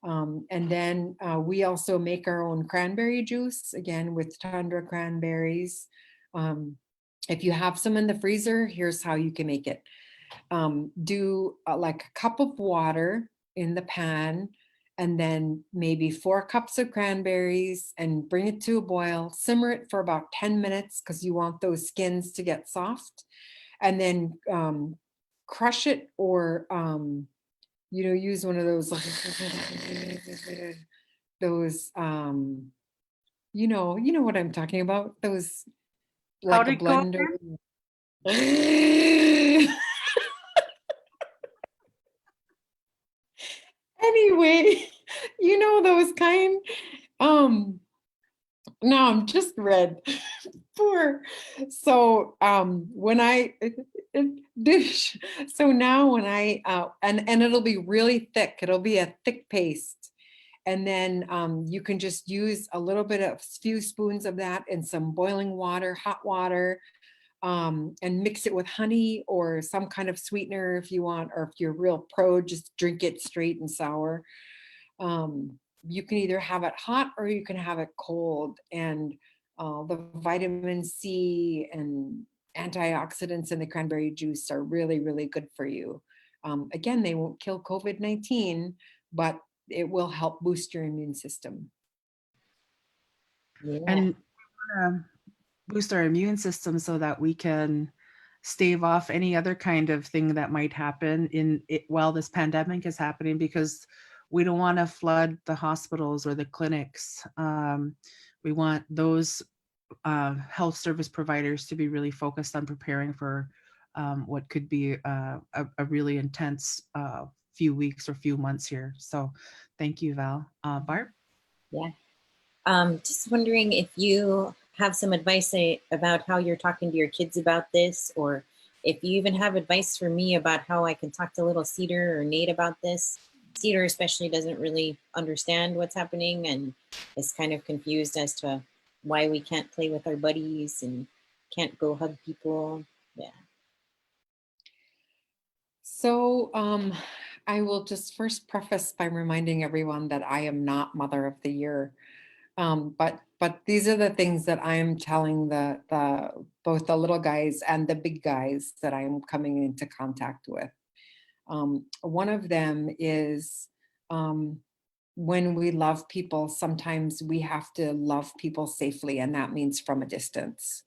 C: And then we also make our own cranberry juice, again, with tundra cranberries. If you have some in the freezer, here's how you can make it. Do like a cup of water in the pan, and then maybe 4 cups of cranberries, and bring it to a boil. Simmer it for about 10 minutes because you want those skins to get soft. And then crush it, or you know, use one of those you know what I'm talking about, those
A: how
C: like a
A: did it go
C: blender. Anyway, you know those kind. No, I'm just red. Poor. So when I dish, so now when I and it'll be really thick. It'll be a thick paste. And then you can just use a little bit of few spoons of that in some boiling water, hot water, and mix it with honey or some kind of sweetener if you want, or if you're real pro, just drink it straight and sour. You can either have it hot or you can have it cold. And the vitamin C and antioxidants in the cranberry juice are really, really good for you. Again, they won't kill COVID-19, but it will help boost your immune system.
B: Yeah.
A: And boost our immune system so that we can stave off any other kind of thing that might happen in it while this pandemic is happening, because we don't want to flood the hospitals or the clinics. We want those health service providers to be really focused on preparing for what could be a really intense few weeks or few months here. So thank you, Val. Barb?
B: Yeah. Just wondering if you have some advice about how you're talking to your kids about this, or if you even have advice for me about how I can talk to little Cedar or Nate about this. Cedar especially doesn't really understand what's happening and is kind of confused as to why we can't play with our buddies and can't go hug people. Yeah.
C: So I will just first preface by reminding everyone that I am not Mother of the Year. But these are the things that I am telling both the little guys and the big guys that I am coming into contact with. One of them is when we love people, sometimes we have to love people safely, and that means from a distance.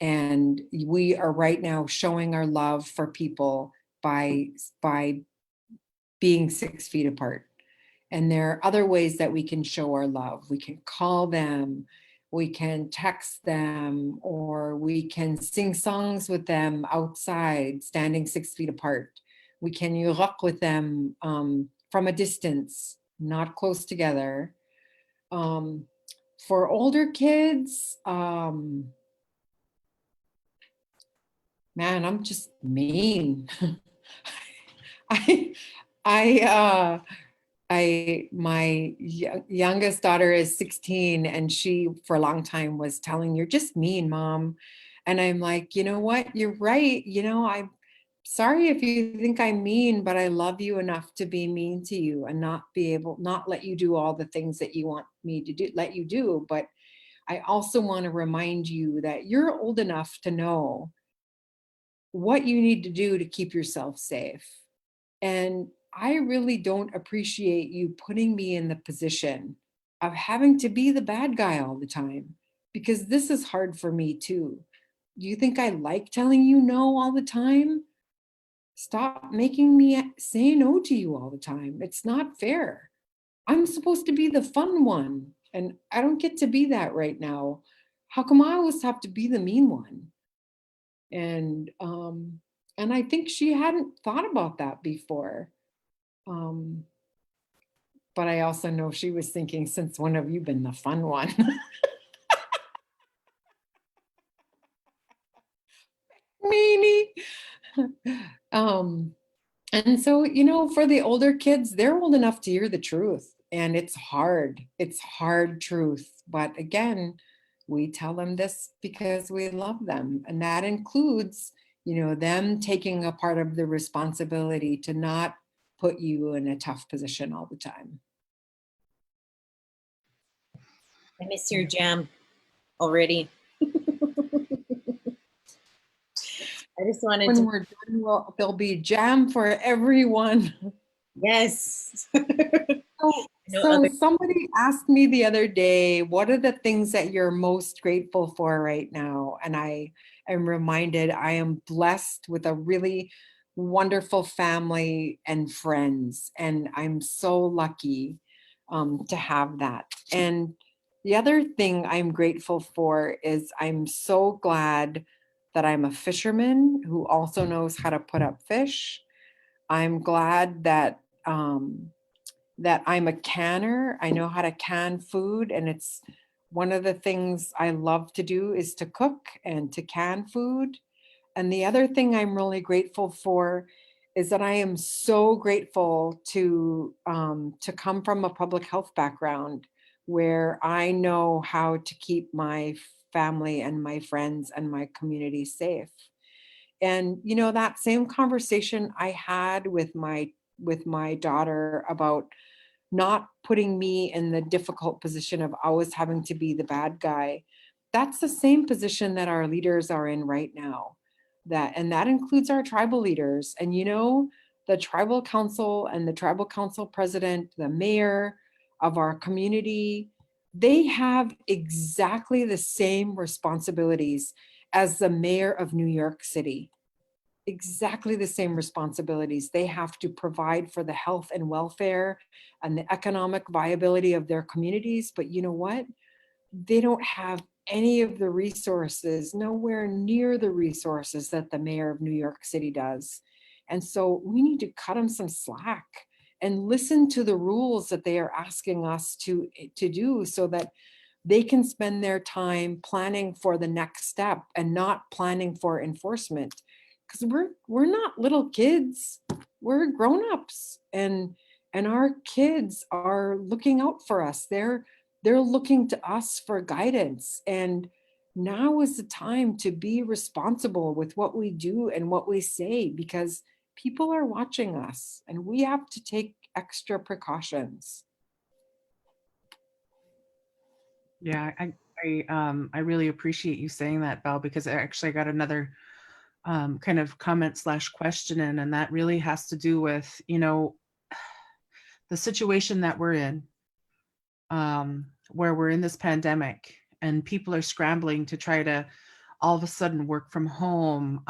C: And we are right now showing our love for people by being 6 feet apart. And there are other ways that we can show our love. We can call them, we can text them, or we can sing songs with them outside, standing 6 feet apart. We can yurak with them from a distance, not close together. For older kids, Man, I'm just mean. I, my youngest daughter is 16, and she, for a long time, was telling, "You're just mean, Mom." And I'm like, you know what? You're right. I'm sorry if you think I'm mean, but I love you enough to be mean to you and not let you do all the things that you want me to let you do. But I also want to remind you that you're old enough to know what you need to do to keep yourself safe. And I really don't appreciate you putting me in the position of having to be the bad guy all the time, because this is hard for me too. Do you think I like telling you no all the time? Stop making me say no to you all the time. It's not fair. I'm supposed to be the fun one, and I don't get to be that right now. How come I always have to be the mean one? And and I think she hadn't thought about that before. Um, but I also know she was thinking, since when have you been the fun one? Meanie. um, and so, for the older kids, they're old enough to hear the truth. And it's hard. It's hard truth. But again, we tell them this because we love them. And that includes, them taking a part of the responsibility to not put you in a tough position all the time.
B: I miss your jam already. I just wanted
C: When
B: to,
C: we're done, there'll be jam for everyone.
B: yes.
C: So somebody asked me the other day, what are the things that you're most grateful for right now? And I am reminded I am blessed with a really wonderful family and friends. And I'm so lucky to have that. And the other thing I'm grateful for is I'm so glad that I'm a fisherman who also knows how to put up fish. I'm glad that I'm a canner. I know how to can food, and it's one of the things I love to do is to cook and to can food. And the other thing I'm really grateful for is that I am so grateful to come from a public health background where I know how to keep my family and my friends and my community safe. And that same conversation I had with my daughter about not putting me in the difficult position of always having to be the bad guy. That's the same position that our leaders are in right now. And that includes our tribal leaders. And the tribal council and the tribal council president, the mayor of our community, they have exactly the same responsibilities as the mayor of New York City. Exactly the same responsibilities. They have to provide for the health and welfare and the economic viability of their communities. But you know what? They don't have any of the resources, nowhere near the resources that the mayor of New York City does. And so we need to cut them some slack and listen to the rules that they are asking us to do, so that they can spend their time planning for the next step and not planning for enforcement. Because we're not little kids, we're grown-ups, and our kids are looking out for us. They're looking to us for guidance. And now is the time to be responsible with what we do and what we say, because people are watching us and we have to take extra precautions.
A: Yeah, I really appreciate you saying that, Val, because I actually got another kind of comment / question in, and that really has to do with, the situation that we're in, where we're in this pandemic and people are scrambling to try to all of a sudden work from home,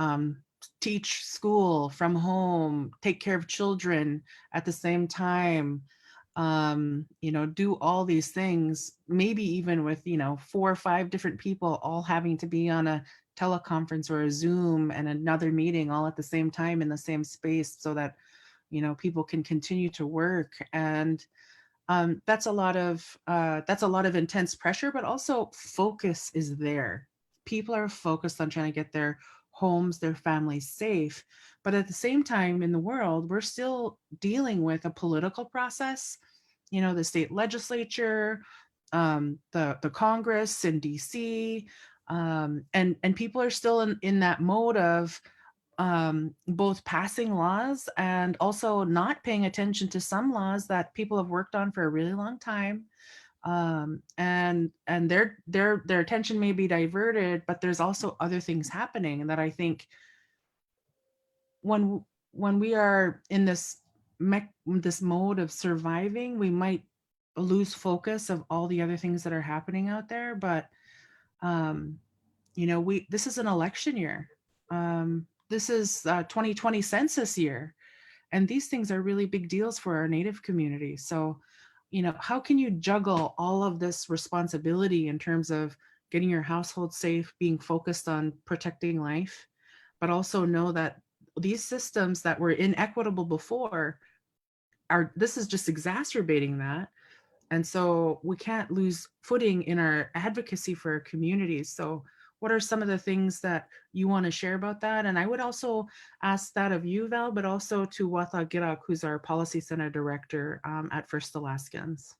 A: teach school from home, take care of children at the same time, do all these things, maybe even with, 4 or 5 different people all having to be on a teleconference or a Zoom and another meeting all at the same time in the same space, so that, people can continue to work. And that's a lot of intense pressure, but also focus is there. People are focused on trying to get their homes, their families safe. But at the same time in the world, we're still dealing with a political process. You know, the state legislature, the Congress in DC, and people are still in that mode of both passing laws and also not paying attention to some laws that people have worked on for a really long time. And their attention may be diverted, but there's also other things happening that I think when we are in this mode of surviving, we might lose focus of all the other things that are happening out there. But you know, this is an election year. This is 2020 census year, and these things are really big deals for our Native community. So, you know, how can you juggle all of this responsibility in terms of getting your household safe, being focused on protecting life, but also know that these systems that were inequitable before this is just exacerbating that. And so we can't lose footing in our advocacy for our communities. So what are some of the things that you want to share about that? And I would also ask that of you, Val, but also to Wáahlaal Gíidaak, who's our Policy Center Director at First Alaskans.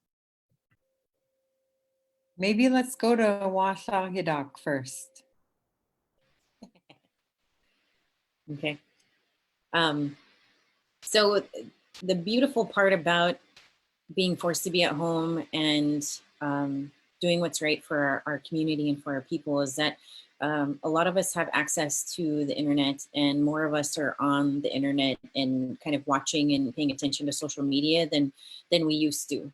C: Maybe let's go to Wáahlaal Gíidaak first.
B: Okay. So the beautiful part about being forced to be at home and doing what's right for our community and for our people is that a lot of us have access to the internet, and more of us are on the internet and kind of watching and paying attention to social media than we used to.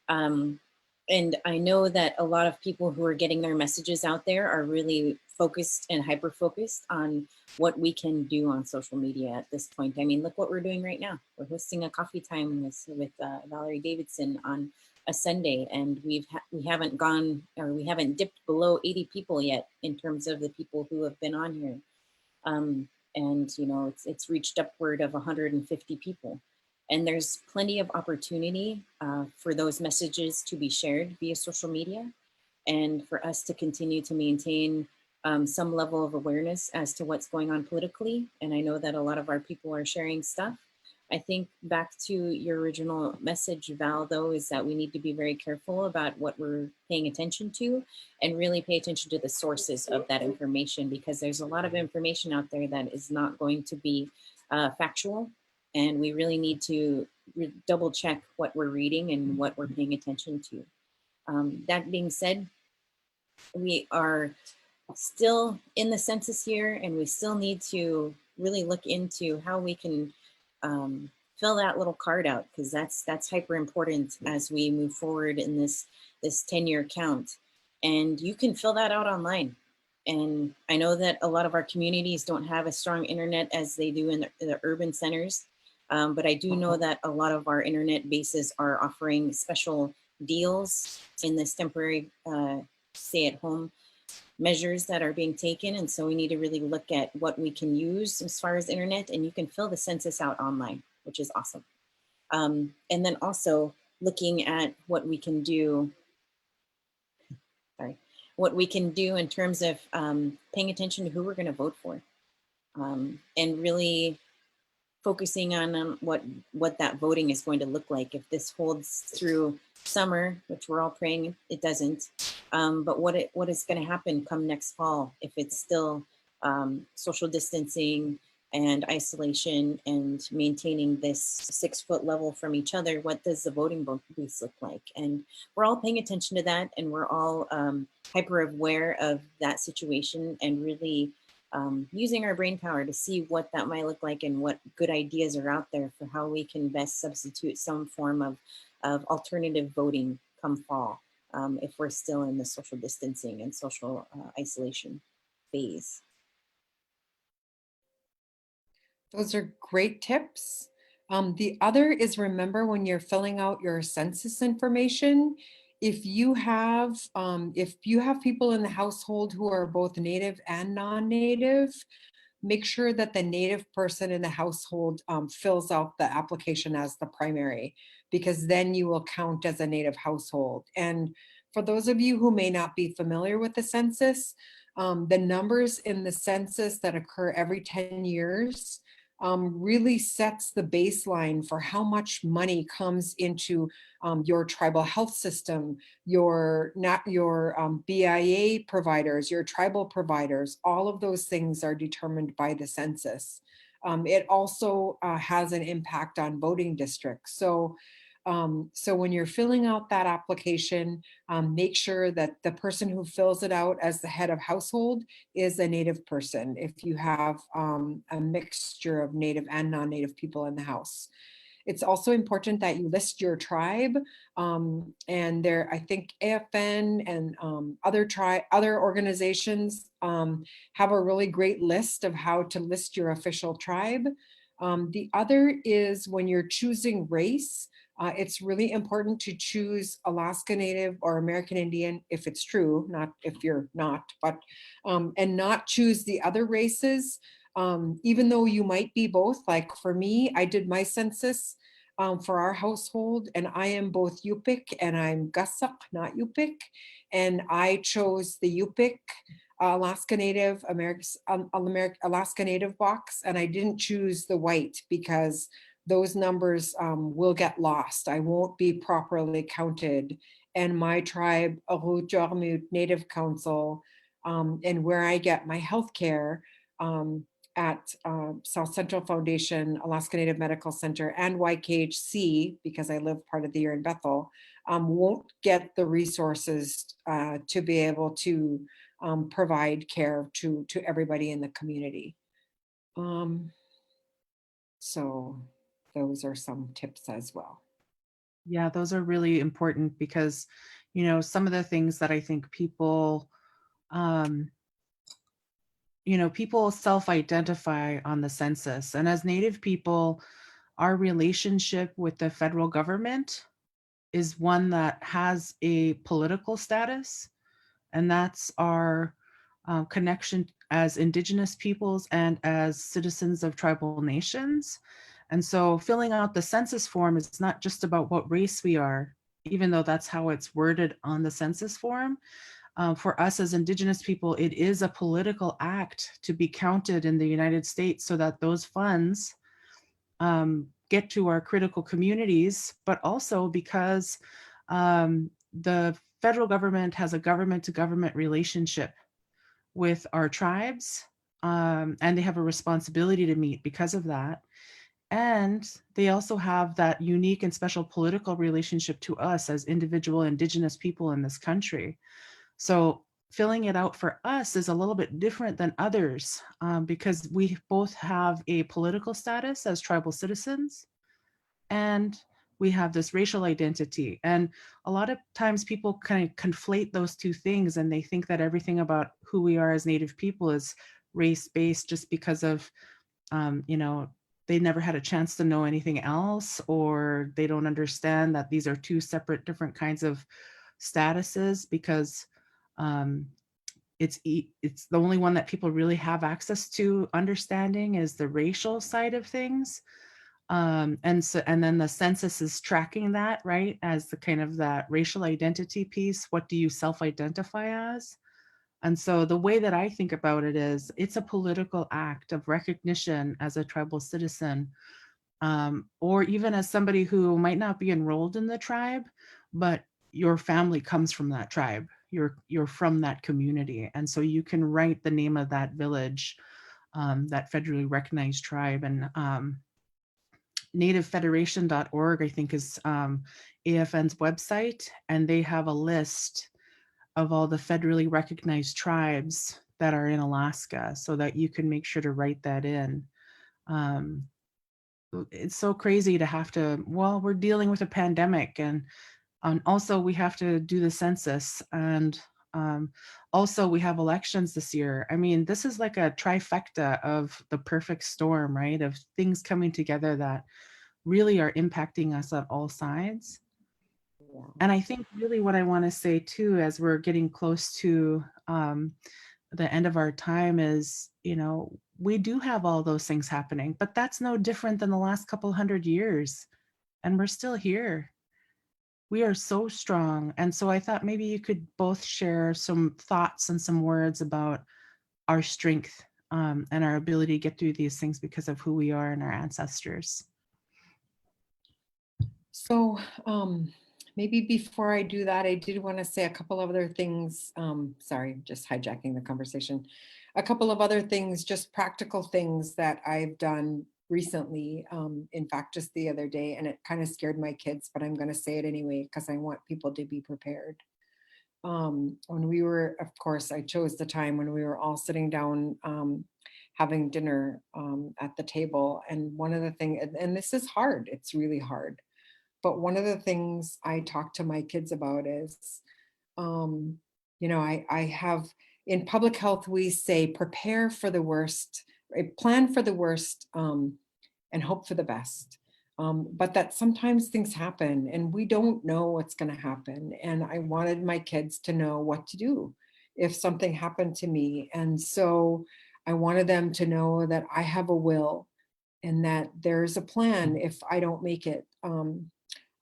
B: And I know that a lot of people who are getting their messages out there are really focused and hyper-focused on what we can do on social media at this point. I mean, look what we're doing right now. We're hosting a coffee time with Valerie Davidson on a Sunday, and we haven't gone, or we haven't dipped below 80 people yet in terms of the people who have been on here. And you know, it's reached upward of 150 people. And there's plenty of opportunity for those messages to be shared via social media, and for us to continue to maintain some level of awareness as to what's going on politically. And I know that a lot of our people are sharing stuff. I think back to your original message, Val, though, is that we need to be very careful about what we're paying attention to and really pay attention to the sources of that information, because there's a lot of information out there that is not going to be factual. And we really need to double check what we're reading and what we're paying attention to. That being said, we are still in the census year, and we still need to really look into how we can fill that little card out, because that's hyper important as we move forward in this 10-year count. And you can fill that out online. And I know that a lot of our communities don't have a strong internet as they do in the urban centers. But I do know that a lot of our internet bases are offering special deals in this temporary stay-at-home measures that are being taken. And so we need to really look at what we can use as far as internet, and you can fill the census out online, which is awesome. And then also looking at what we can do, what we can do in terms of paying attention to who we're going to vote for, and really focusing on what that voting is going to look like if this holds through summer, which we're all praying it doesn't. But what is going to happen come next fall if it's still social distancing and isolation and maintaining this 6-foot level from each other? What does the voting booths look like? And we're all paying attention to that, and we're all hyper aware of that situation, and really using our brain power to see what that might look like and what good ideas are out there for how we can best substitute some form of alternative voting come fall, if we're still in the social distancing and social isolation phase.
C: Those are great tips. The other is, remember when you're filling out your census information, if you have people in the household who are both Native and non-Native, make sure that the Native person in the household fills out the application as the primary, because then you will count as a Native household. And for those of you who may not be familiar with the census, The numbers in the census that occur every 10 years really sets the baseline for how much money comes into your tribal health system, your BIA providers, your tribal providers. All of those things are determined by the census. It also has an impact on voting districts. So when you're filling out that application, make sure that the person who fills it out as the head of household is a Native person, if you have a mixture of Native and non-Native people in the house. It's also important that you list your tribe, and there, I think AFN and other organizations have a really great list of how to list your official tribe. The other is when you're choosing race, it's really important to choose Alaska Native or American Indian if it's true, not if you're not, but and not choose the other races. Even though you might be both. Like for me, I did my census for our household, and I am both Yupik and I'm Gusuk, not Yupik. And I chose the Yupik Alaska Native, Alaska Native box, and I didn't choose the white because those numbers will get lost. I won't be properly counted. And my tribe, Arujormut Native Council, and where I get my healthcare at South Central Foundation, Alaska Native Medical Center, and YKHC, because I live part of the year in Bethel, won't get the resources to be able to provide care to everybody in the community. So those are some tips as well.
A: Yeah, those are really important because, you know, some of the things that I think people, you know, people self-identify on the census. And as Native people, our relationship with the federal government is one that has a political status, and that's our connection as Indigenous peoples and as citizens of tribal nations. And so filling out the census form is not just about what race we are, even though that's how it's worded on the census form. For us as Indigenous people, it is a political act to be counted in the United States so that those funds get to our critical communities, but also because the federal government has a government-to-government relationship with our tribes, and they have a responsibility to meet because of that. And they also have that unique and special political relationship to us as individual Indigenous people in this country. So filling it out for us is a little bit different than others because we both have a political status as tribal citizens, and we have this racial identity. And a lot of times people kind of conflate those two things, and they think that everything about who we are as Native people is race-based just because of, you know, they never had a chance to know anything else, or they don't understand that these are two separate, different kinds of statuses, because it's the only one that people really have access to understanding is the racial side of things. And then the census is tracking that, right, as the kind of that racial identity piece. What do you self-identify as? And so the way that I think about it is it's a political act of recognition as a tribal citizen, or even as somebody who might not be enrolled in the tribe, but your family comes from that tribe. You're from that community. And so you can write the name of that village, that federally recognized tribe. And nativefederation.org, I think, is AFN's website, and they have a list of all the federally recognized tribes that are in Alaska, so that you can make sure to write that in. It's so crazy to have to, well, we're dealing with a pandemic, and also we have to do the census, and also we have elections this year. I mean, this is like a trifecta of the perfect storm, right? Of things coming together that really are impacting us on all sides.
C: Yeah.
A: And I think really what I want to say too, as we're getting close to the end of our time, is, you know, we do have all those things happening, but that's no different than the last couple hundred years, and we're still here. we are so strong. And so I thought maybe you could both share some thoughts and some words about our strength and our ability to get through these things because of who we are and our ancestors.
C: So maybe before I do that, I did want to say a couple of other things. Sorry, just hijacking the conversation. A couple of other things, just practical things that I've done recently. In fact, just the other day, and it kind of scared my kids, but I'm going to say it anyway because I want people to be prepared. When we were, of course, I chose the time when we were all sitting down having dinner at the table. And one of the things, and this is hard, it's really hard. But one of the things I talk to my kids about is, I have, in public health, we say, prepare for the worst, plan for the worst, and hope for the best. But that sometimes things happen and we don't know what's going to happen. And I wanted my kids to know what to do if something happened to me. And so I wanted them to know that I have a will and that there's a plan if I don't make it.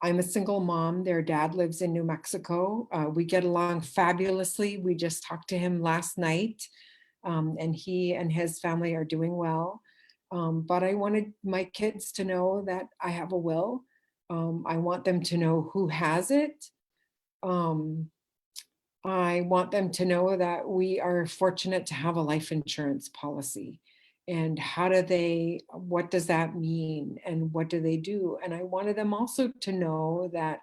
C: I'm a single mom. Their dad lives in New Mexico. We get along fabulously. We just talked to him last night, and he and his family are doing well. But I wanted my kids to know that I have a will. I want them to know who has it. I want them to know that we are fortunate to have a life insurance policy. And what does that mean? And what do they do? And I wanted them also to know that,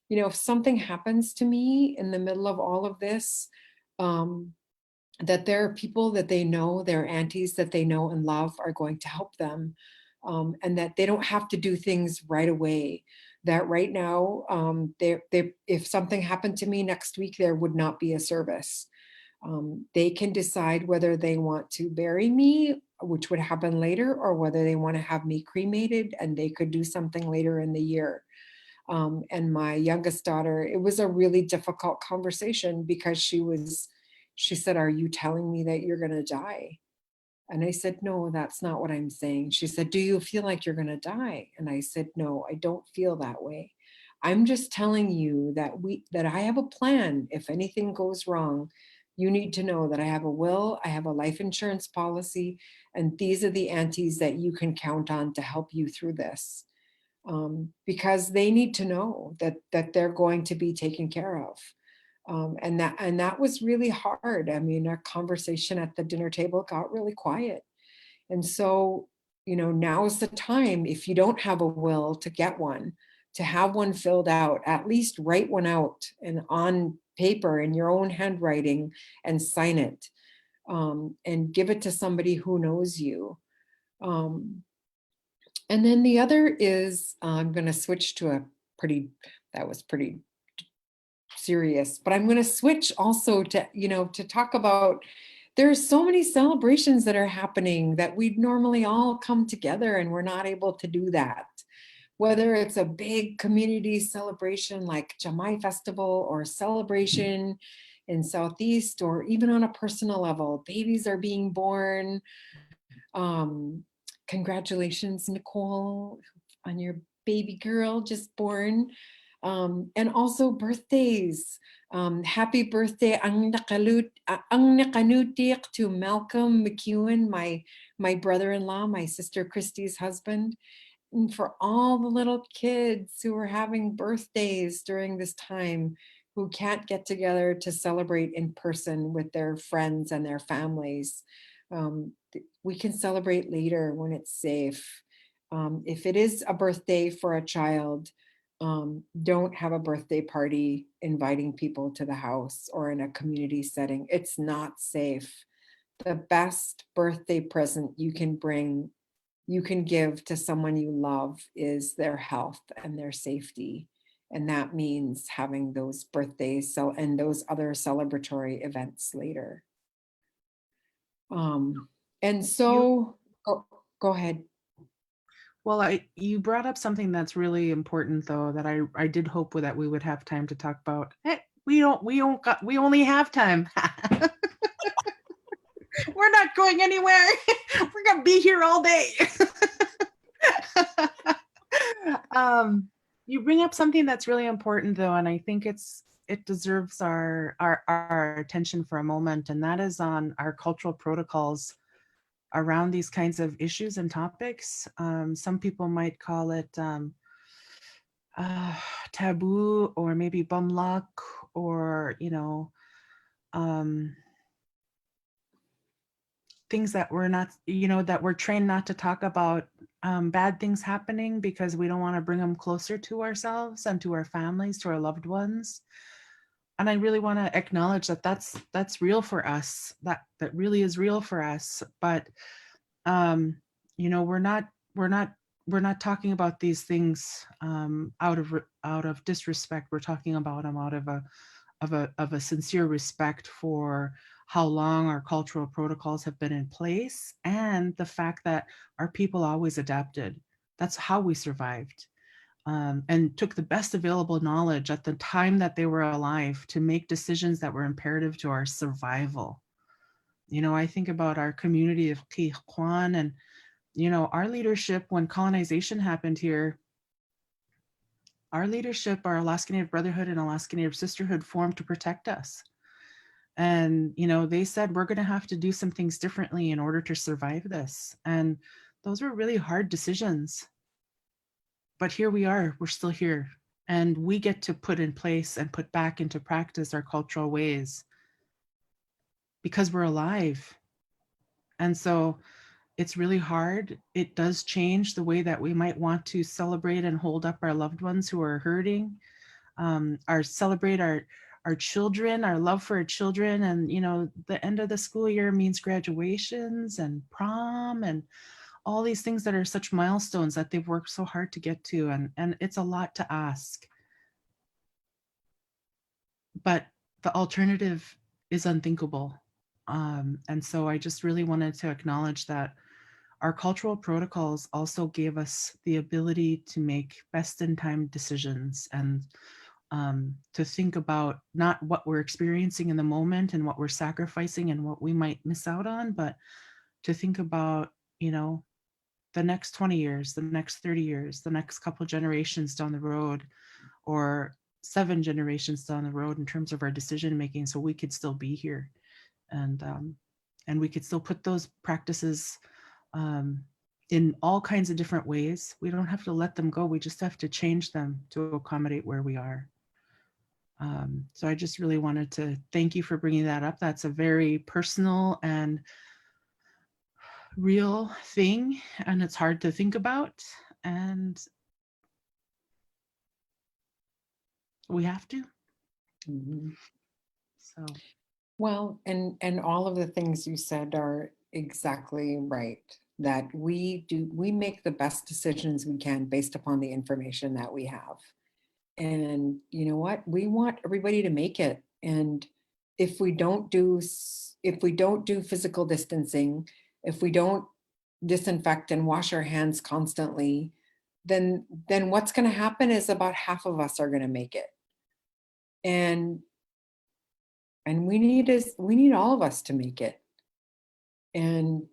C: if something happens to me in the middle of all of this, that there are people that they know, their aunties that they know and love are going to help them. And that they don't have to do things right away. That right now, if something happened to me next week, there would not be a service. They can decide whether they want to bury me, which would happen later, or whether they want to have me cremated, and they could do something later in the year. And my youngest daughter, it was a really difficult conversation because she said, "Are you telling me that you're going to die?" And I said, "No, that's not what I'm saying." She said, "Do you feel like you're going to die?" And I said, "No, I don't feel that way. I'm just telling you that I have a plan. If anything goes wrong, you need to know that I have a will, I have a life insurance policy, and these are the aunties that you can count on to help you through this." Because they need to know that they're going to be taken care of. And that was really hard. I mean, our conversation at the dinner table got really quiet. And so, now is the time, if you don't have a will, to get one, to have one filled out, at least write one out and on paper in your own handwriting and sign it, and give it to somebody who knows you. And then the other is, I'm going to switch to that was pretty serious, but I'm going to switch also to talk about, there's so many celebrations that are happening that we'd normally all come together and we're not able to do that. Whether it's a big community celebration like Jamai Festival or celebration in Southeast, or even on a personal level, babies are being born. Congratulations, Nicole, on your baby girl just born. And also birthdays. Happy birthday ang nakanutiq to Malcolm McEwen, my brother-in-law, my sister Christy's husband, and for all the little kids who are having birthdays during this time, who can't get together to celebrate in person with their friends and their families. We can celebrate later when it's safe. If it is a birthday for a child, don't have a birthday party inviting people to the house or in a community setting. It's not safe. The best birthday present you can give to someone you love is their health and their safety. And that means having those birthdays and those other celebratory events later. And so, go ahead.
A: Well, you brought up something that's really important, though, that I did hope that we would have time to talk about. Hey, we only have time. We're not going anywhere. We're gonna be here all day. You bring up something that's really important though, and I think it deserves our attention for a moment, and that is on our cultural protocols around these kinds of issues and topics. Some people might call it uh, taboo, or maybe bum luck, or um, things that we're not, that we're trained not to talk about, bad things happening because we don't want to bring them closer to ourselves and to our families, to our loved ones. And I really want to acknowledge that that's real for us. That really is real for us. But we're not talking about these things out of disrespect. We're talking about them out of a sincere respect for how long our cultural protocols have been in place, and the fact that our people always adapted. That's how we survived, and took the best available knowledge at the time that they were alive to make decisions that were imperative to our survival. I think about our community of quen, and our leadership when colonization happened here. Our leadership, our Alaska Native Brotherhood and Alaska Native Sisterhood, formed to protect us. And, they said, we're going to have to do some things differently in order to survive this. And those were really hard decisions. But here we are, we're still here. And we get to put in place and put back into practice our cultural ways because we're alive. And so it's really hard. It does change the way that we might want to celebrate and hold up our loved ones who are hurting, celebrate our children, our love for our children. And, the end of the school year means graduations and prom and all these things that are such milestones that they've worked so hard to get to. And it's a lot to ask. But the alternative is unthinkable. And so I just really wanted to acknowledge that our cultural protocols also gave us the ability to make best in time decisions, and to think about not what we're experiencing in the moment and what we're sacrificing and what we might miss out on, but to think about, the next 20 years, the next 30 years, the next couple generations down the road, or 7 generations down the road in terms of our decision making, so we could still be here, and we could still put those practices in all kinds of different ways. We don't have to let them go. We just have to change them to accommodate where we are. So I just really wanted to thank you for bringing that up. That's a very personal and real thing, and it's hard to think about, and we have to.
C: Mm-hmm.
A: So.
C: Well, and all of the things you said are exactly right. That we make the best decisions we can based upon the information that we have. And you know what? We want everybody to make it. And if we don't do physical distancing, if we don't disinfect and wash our hands constantly, then what's going to happen is about half of us are going to make it. And we need all of us to make it. And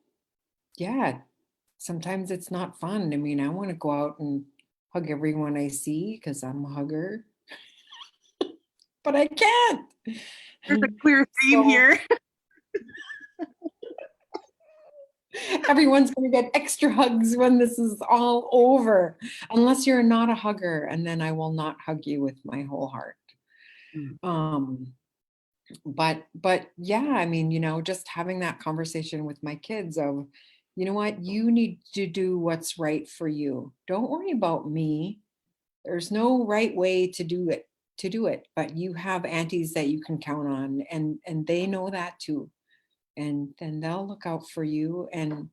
C: yeah, sometimes it's not fun. I mean, I want to go out and hug everyone I see because I'm a hugger, but I can't.
A: There's a clear theme here.
C: Everyone's going to get extra hugs when this is all over, unless you're not a hugger, and then I will not hug you with my whole heart. But yeah, I mean, just having that conversation with my kids of, you know what, you need to do what's right for you. Don't worry about me. There's no right way to do it, but you have aunties that you can count on, and they know that too. And then they'll look out for you, and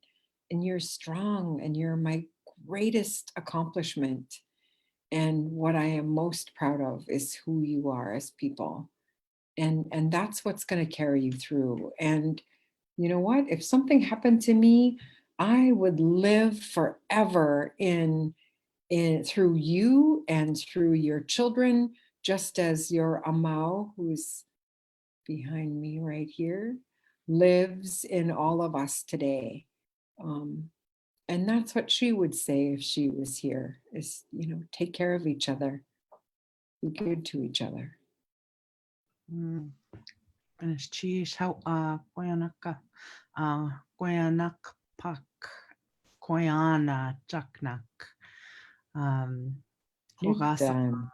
C: you're strong, and you're my greatest accomplishment. And what I am most proud of is who you are as people. And that's what's going to carry you through. And you know what? If something happened to me, I would live forever in through you and through your children, just as your Amau, who's behind me right here, lives in all of us today. And that's what she would say if she was here, is, take care of each other, be good to each other.
A: Gunalchéesh, how Quyana pak Quyana cakneq.
C: Newton.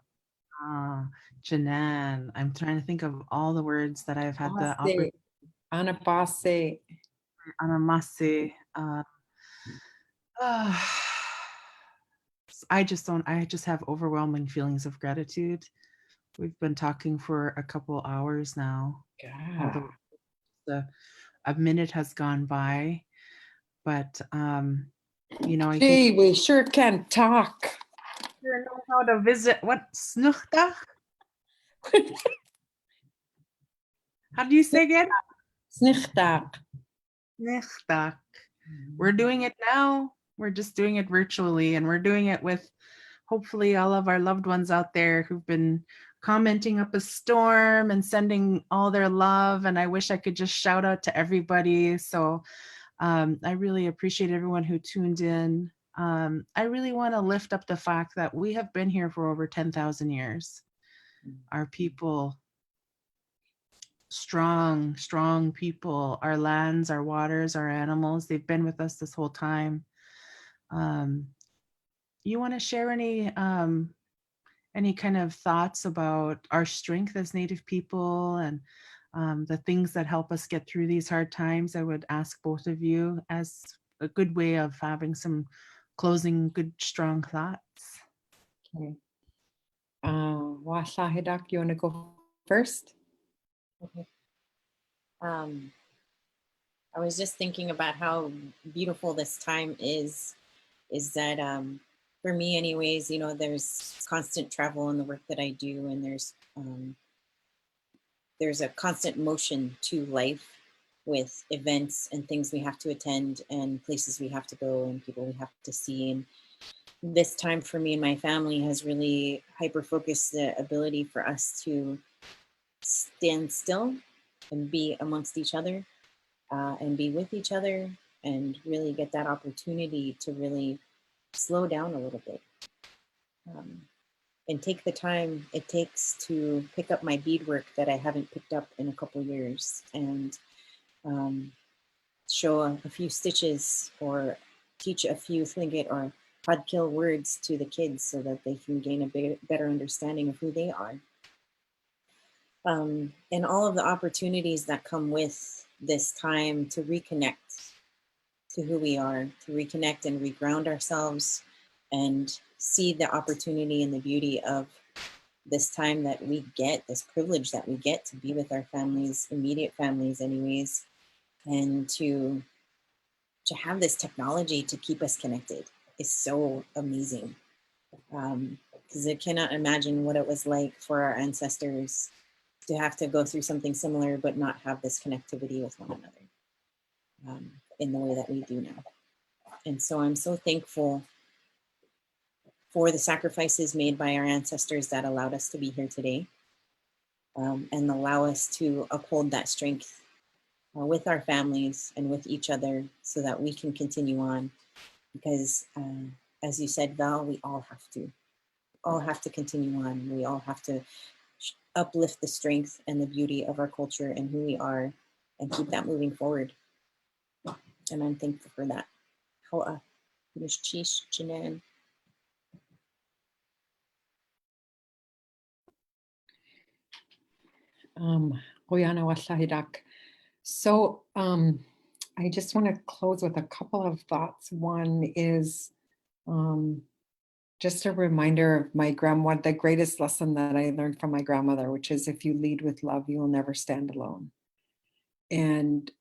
A: Janan. I'm trying to think of all the words that I've had the opportunity.
C: Anapase.
A: Anamase. I just have overwhelming feelings of gratitude. We've been talking for a couple hours now.
C: God.
A: A minute has gone by, but I
C: Gee,
A: think
C: we sure can talk.
A: you know how to visit. What snuchta? How do you say again?
C: Snichtak.
A: Snuchta. We're doing it now. We're just doing it virtually, and we're doing it with hopefully all of our loved ones out there who've been commenting up a storm and sending all their love. And I wish I could just shout out to everybody. So I really appreciate everyone who tuned in. I really want to lift up the fact that we have been here for over 10,000 years. Our people, strong people, our lands, our waters, our animals, they've been with us this whole time. You want to share any kind of thoughts about our strength as Native people and the things that help us get through these hard times? I would ask both of you as a good way of having some closing, good, strong thoughts.
C: Okay. Wáahlaal, you want to go first?
B: Okay. I was just thinking about how beautiful this time is that for me anyways, there's constant travel in the work that I do, and there's a constant motion to life with events and things we have to attend and places we have to go and people we have to see. And this time for me and my family has really hyper-focused the ability for us to stand still and be amongst each other and be with each other and really get that opportunity to really slow down a little bit and take the time it takes to pick up my beadwork that I haven't picked up in a couple years and show a few stitches or teach a few tlingit or hadkil words to the kids so that they can gain a better understanding of who they are. And all of the opportunities that come with this time to reconnect to who we are, to reconnect and reground ourselves and see the opportunity and the beauty of this time that we get, this privilege that we get to be with our families, immediate families anyways, and to have this technology to keep us connected is so amazing. Because I cannot imagine what it was like for our ancestors to have to go through something similar but not have this connectivity with one another in the way that we do now. And so I'm so thankful for the sacrifices made by our ancestors that allowed us to be here today and allow us to uphold that strength with our families and with each other so that we can continue on. Because as you said, Val, we all have to continue on. We all have to uplift the strength and the beauty of our culture and who we are and keep that moving forward. And I'm thankful for that. Hoa, Gunalchéesh, Janan.
C: Quyana Wáahlaal. So I just want to close with a couple of thoughts. One is just a reminder of my grandmother, the greatest lesson that I learned from my grandmother, which is if you lead with love, you will never stand alone. And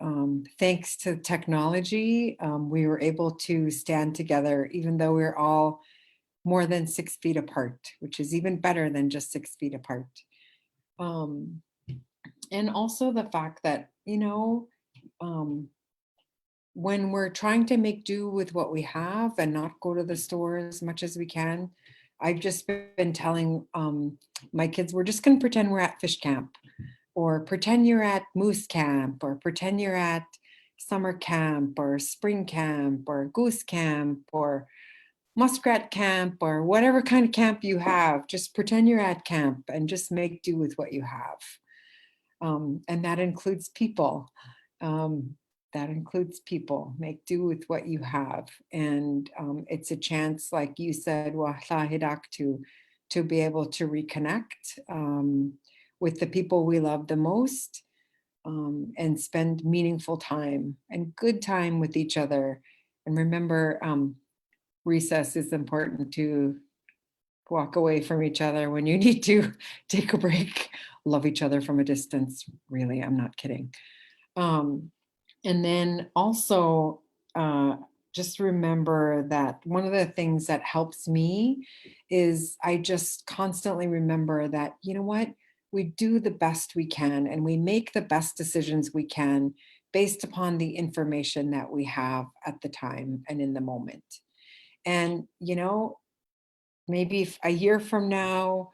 C: thanks to technology, we were able to stand together, even though we're all more than 6 feet apart, which is even better than just 6 feet apart. And also the fact that, when we're trying to make do with what we have and not go to the store as much as we can, I've just been telling my kids, we're just going to pretend we're at fish camp, or pretend you're at moose camp, or pretend you're at, summer camp or spring camp or goose camp or muskrat camp or whatever kind of camp you have. Just pretend you're at camp and just make do with what you have. And that includes people. That includes people. Make do with what you have. And it's a chance, like you said, Wáahlaal, Gíidaak, to be able to reconnect with the people we love the most, and spend meaningful time and good time with each other. And remember, recess is important to walk away from each other when you need to take a break. Love each other from a distance. Really, I'm not kidding. And then also just remember that one of the things that helps me is I just constantly remember that, you know what, we do the best we can and we make the best decisions we can based upon the information that we have at the time and in the moment. And, you know, maybe a year from now,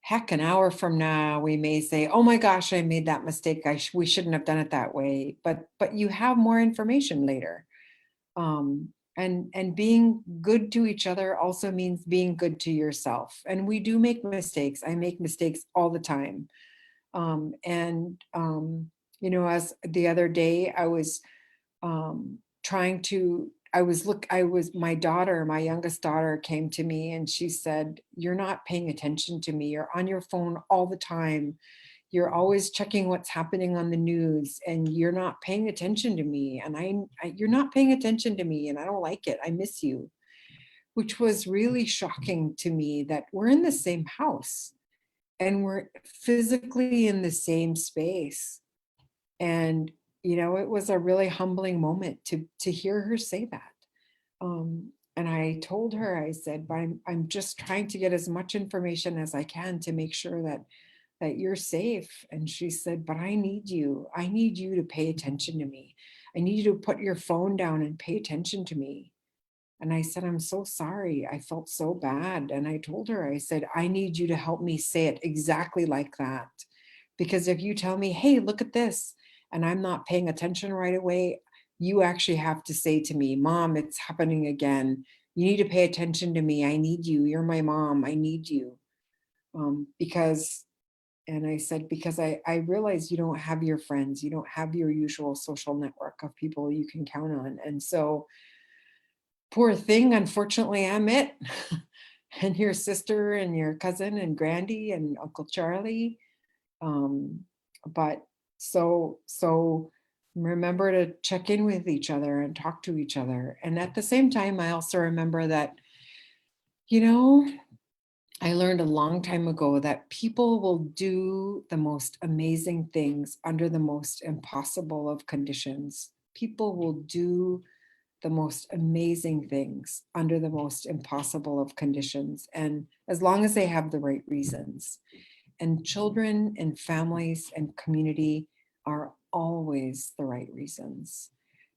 C: heck, an hour from now, we may say, oh my gosh, I made that mistake. We shouldn't have done it that way. But you have more information later. And being good to each other also means being good to yourself. And we do make mistakes. I make mistakes all the time. You know, as the other day, I was my youngest daughter came to me and she said, you're not paying attention to me. You're on your phone all the time. You're always checking what's happening on the news and you're not paying attention to me. And you're not paying attention to me and I don't like it. I miss you, which was really shocking to me that we're in the same house and we're physically in the same space. And you know, it was a really humbling moment to hear her say that. And I told her, I said, but I'm just trying to get as much information as I can to make sure that you're safe. And she said, but I need you. I need you to pay attention to me. I need you to put your phone down and pay attention to me. And I said, I'm so sorry. I felt so bad. And I told her, I said, I need you to help me say it exactly like that. Because if you tell me, hey, look at this, and I'm not paying attention right away, you actually have to say to me, Mom, it's happening again. You need to pay attention to me. I need you. You're my mom. I need you. And I said, because I realize you don't have your friends. You don't have your usual social network of people you can count on. And so, poor thing, unfortunately, I'm it. And your sister and your cousin and Grandy and Uncle Charlie. But so remember to check in with each other and talk to each other. And at the same time, I also remember that, you know, I learned a long time ago that people will do the most amazing things under the most impossible of conditions. People will do the most amazing things under the most impossible of conditions. And as long as they have the right reasons. And children and families and community are always the right reasons.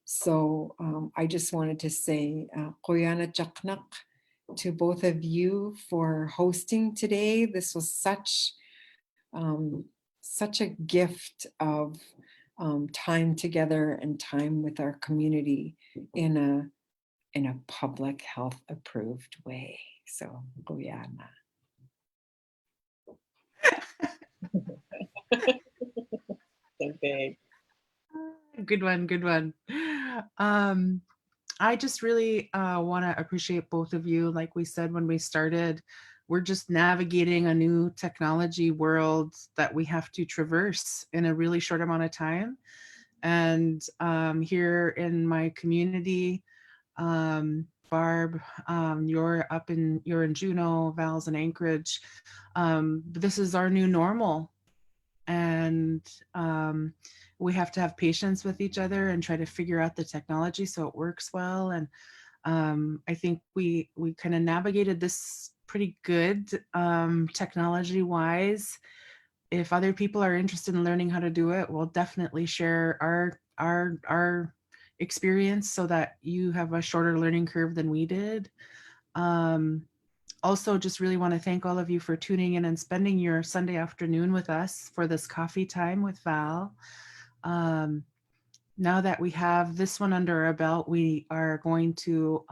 C: So I just wanted to say Quyana cakneq to both of you for hosting today. This was such a gift of time together and time with our community in a public health approved way. So Quyana.
B: Okay.
A: Good one, good one. I just really want to appreciate both of you. Like we said when we started, we're just navigating a new technology world that we have to traverse in a really short amount of time. And here in my community, Barb, you're in Juneau, Val's in Anchorage. This is our new normal. And we have to have patience with each other and try to figure out the technology so it works well. And I think we kind of navigated this pretty good technology wise. If other people are interested in learning how to do it, we'll definitely share our experience so that you have a shorter learning curve than we did. Also, just really want to thank all of you for tuning in and spending your Sunday afternoon with us for this coffee time with Val. now that we have this one under our belt, we are going to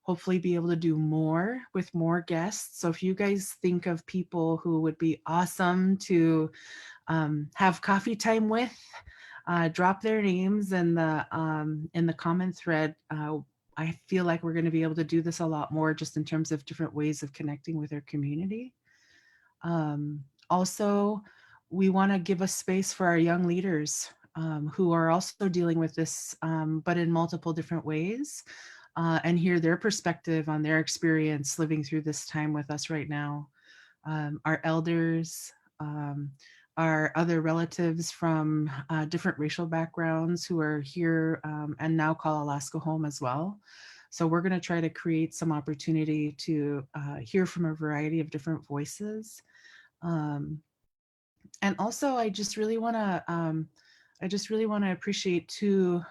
A: hopefully be able to do more with more guests. So if you guys think of people who would be awesome to have coffee time with, drop their names in the comment thread. I feel like we're going to be able to do this a lot more just in terms of different ways of connecting with our community. Also, we want to give a space for our young leaders who are also dealing with this, but in multiple different ways, and hear their perspective on their experience living through this time with us right now. Our elders, our other relatives from different racial backgrounds who are here and now call Alaska home as well. So we're going to try to create some opportunity to hear from a variety of different voices. And also, I just really want to appreciate too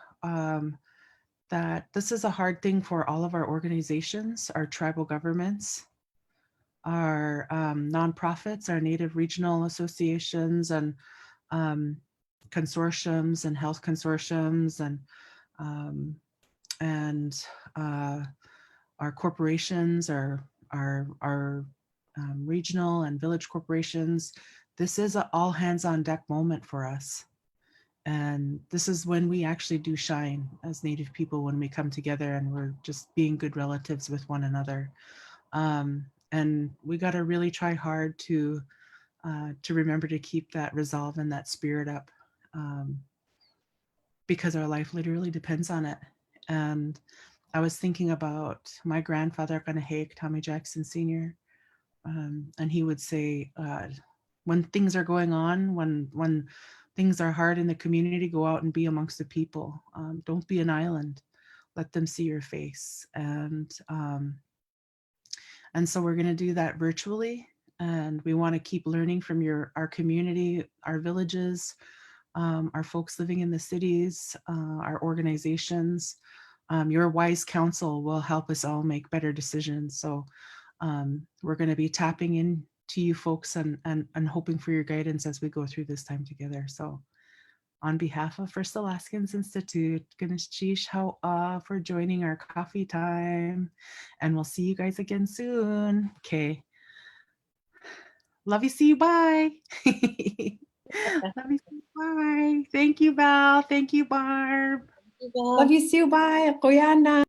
A: that this is a hard thing for all of our organizations, our tribal governments, our nonprofits, our Native regional associations and consortiums and health consortiums and our corporations, our regional and village corporations. This is an all hands on deck moment for us. And this is when we actually do shine as Native people, when we come together and we're just being good relatives with one another. And we got to really try hard to remember to keep that resolve and that spirit up, because our life literally depends on it. And I was thinking about my grandfather, Gunalchéesh, Tommy Jackson Sr., and he would say, when things are going on, when things are hard in the community, go out and be amongst the people. Don't be an island. Let them see your face. And so we're going to do that virtually. And we want to keep learning from our community, our villages, our folks living in the cities, our organizations. Your wise counsel will help us all make better decisions. So we're going to be tapping in to you folks and hoping for your guidance as we go through this time together. So on behalf of First Alaskans Institute, Gunalchéesh hau'ā for joining our coffee time. And we'll see you guys again soon. Okay. Love you, see you, bye. Love you, see you, bye. Thank you, Val. Thank you, Barb.
C: Love you, Sue. Bye. Quyana.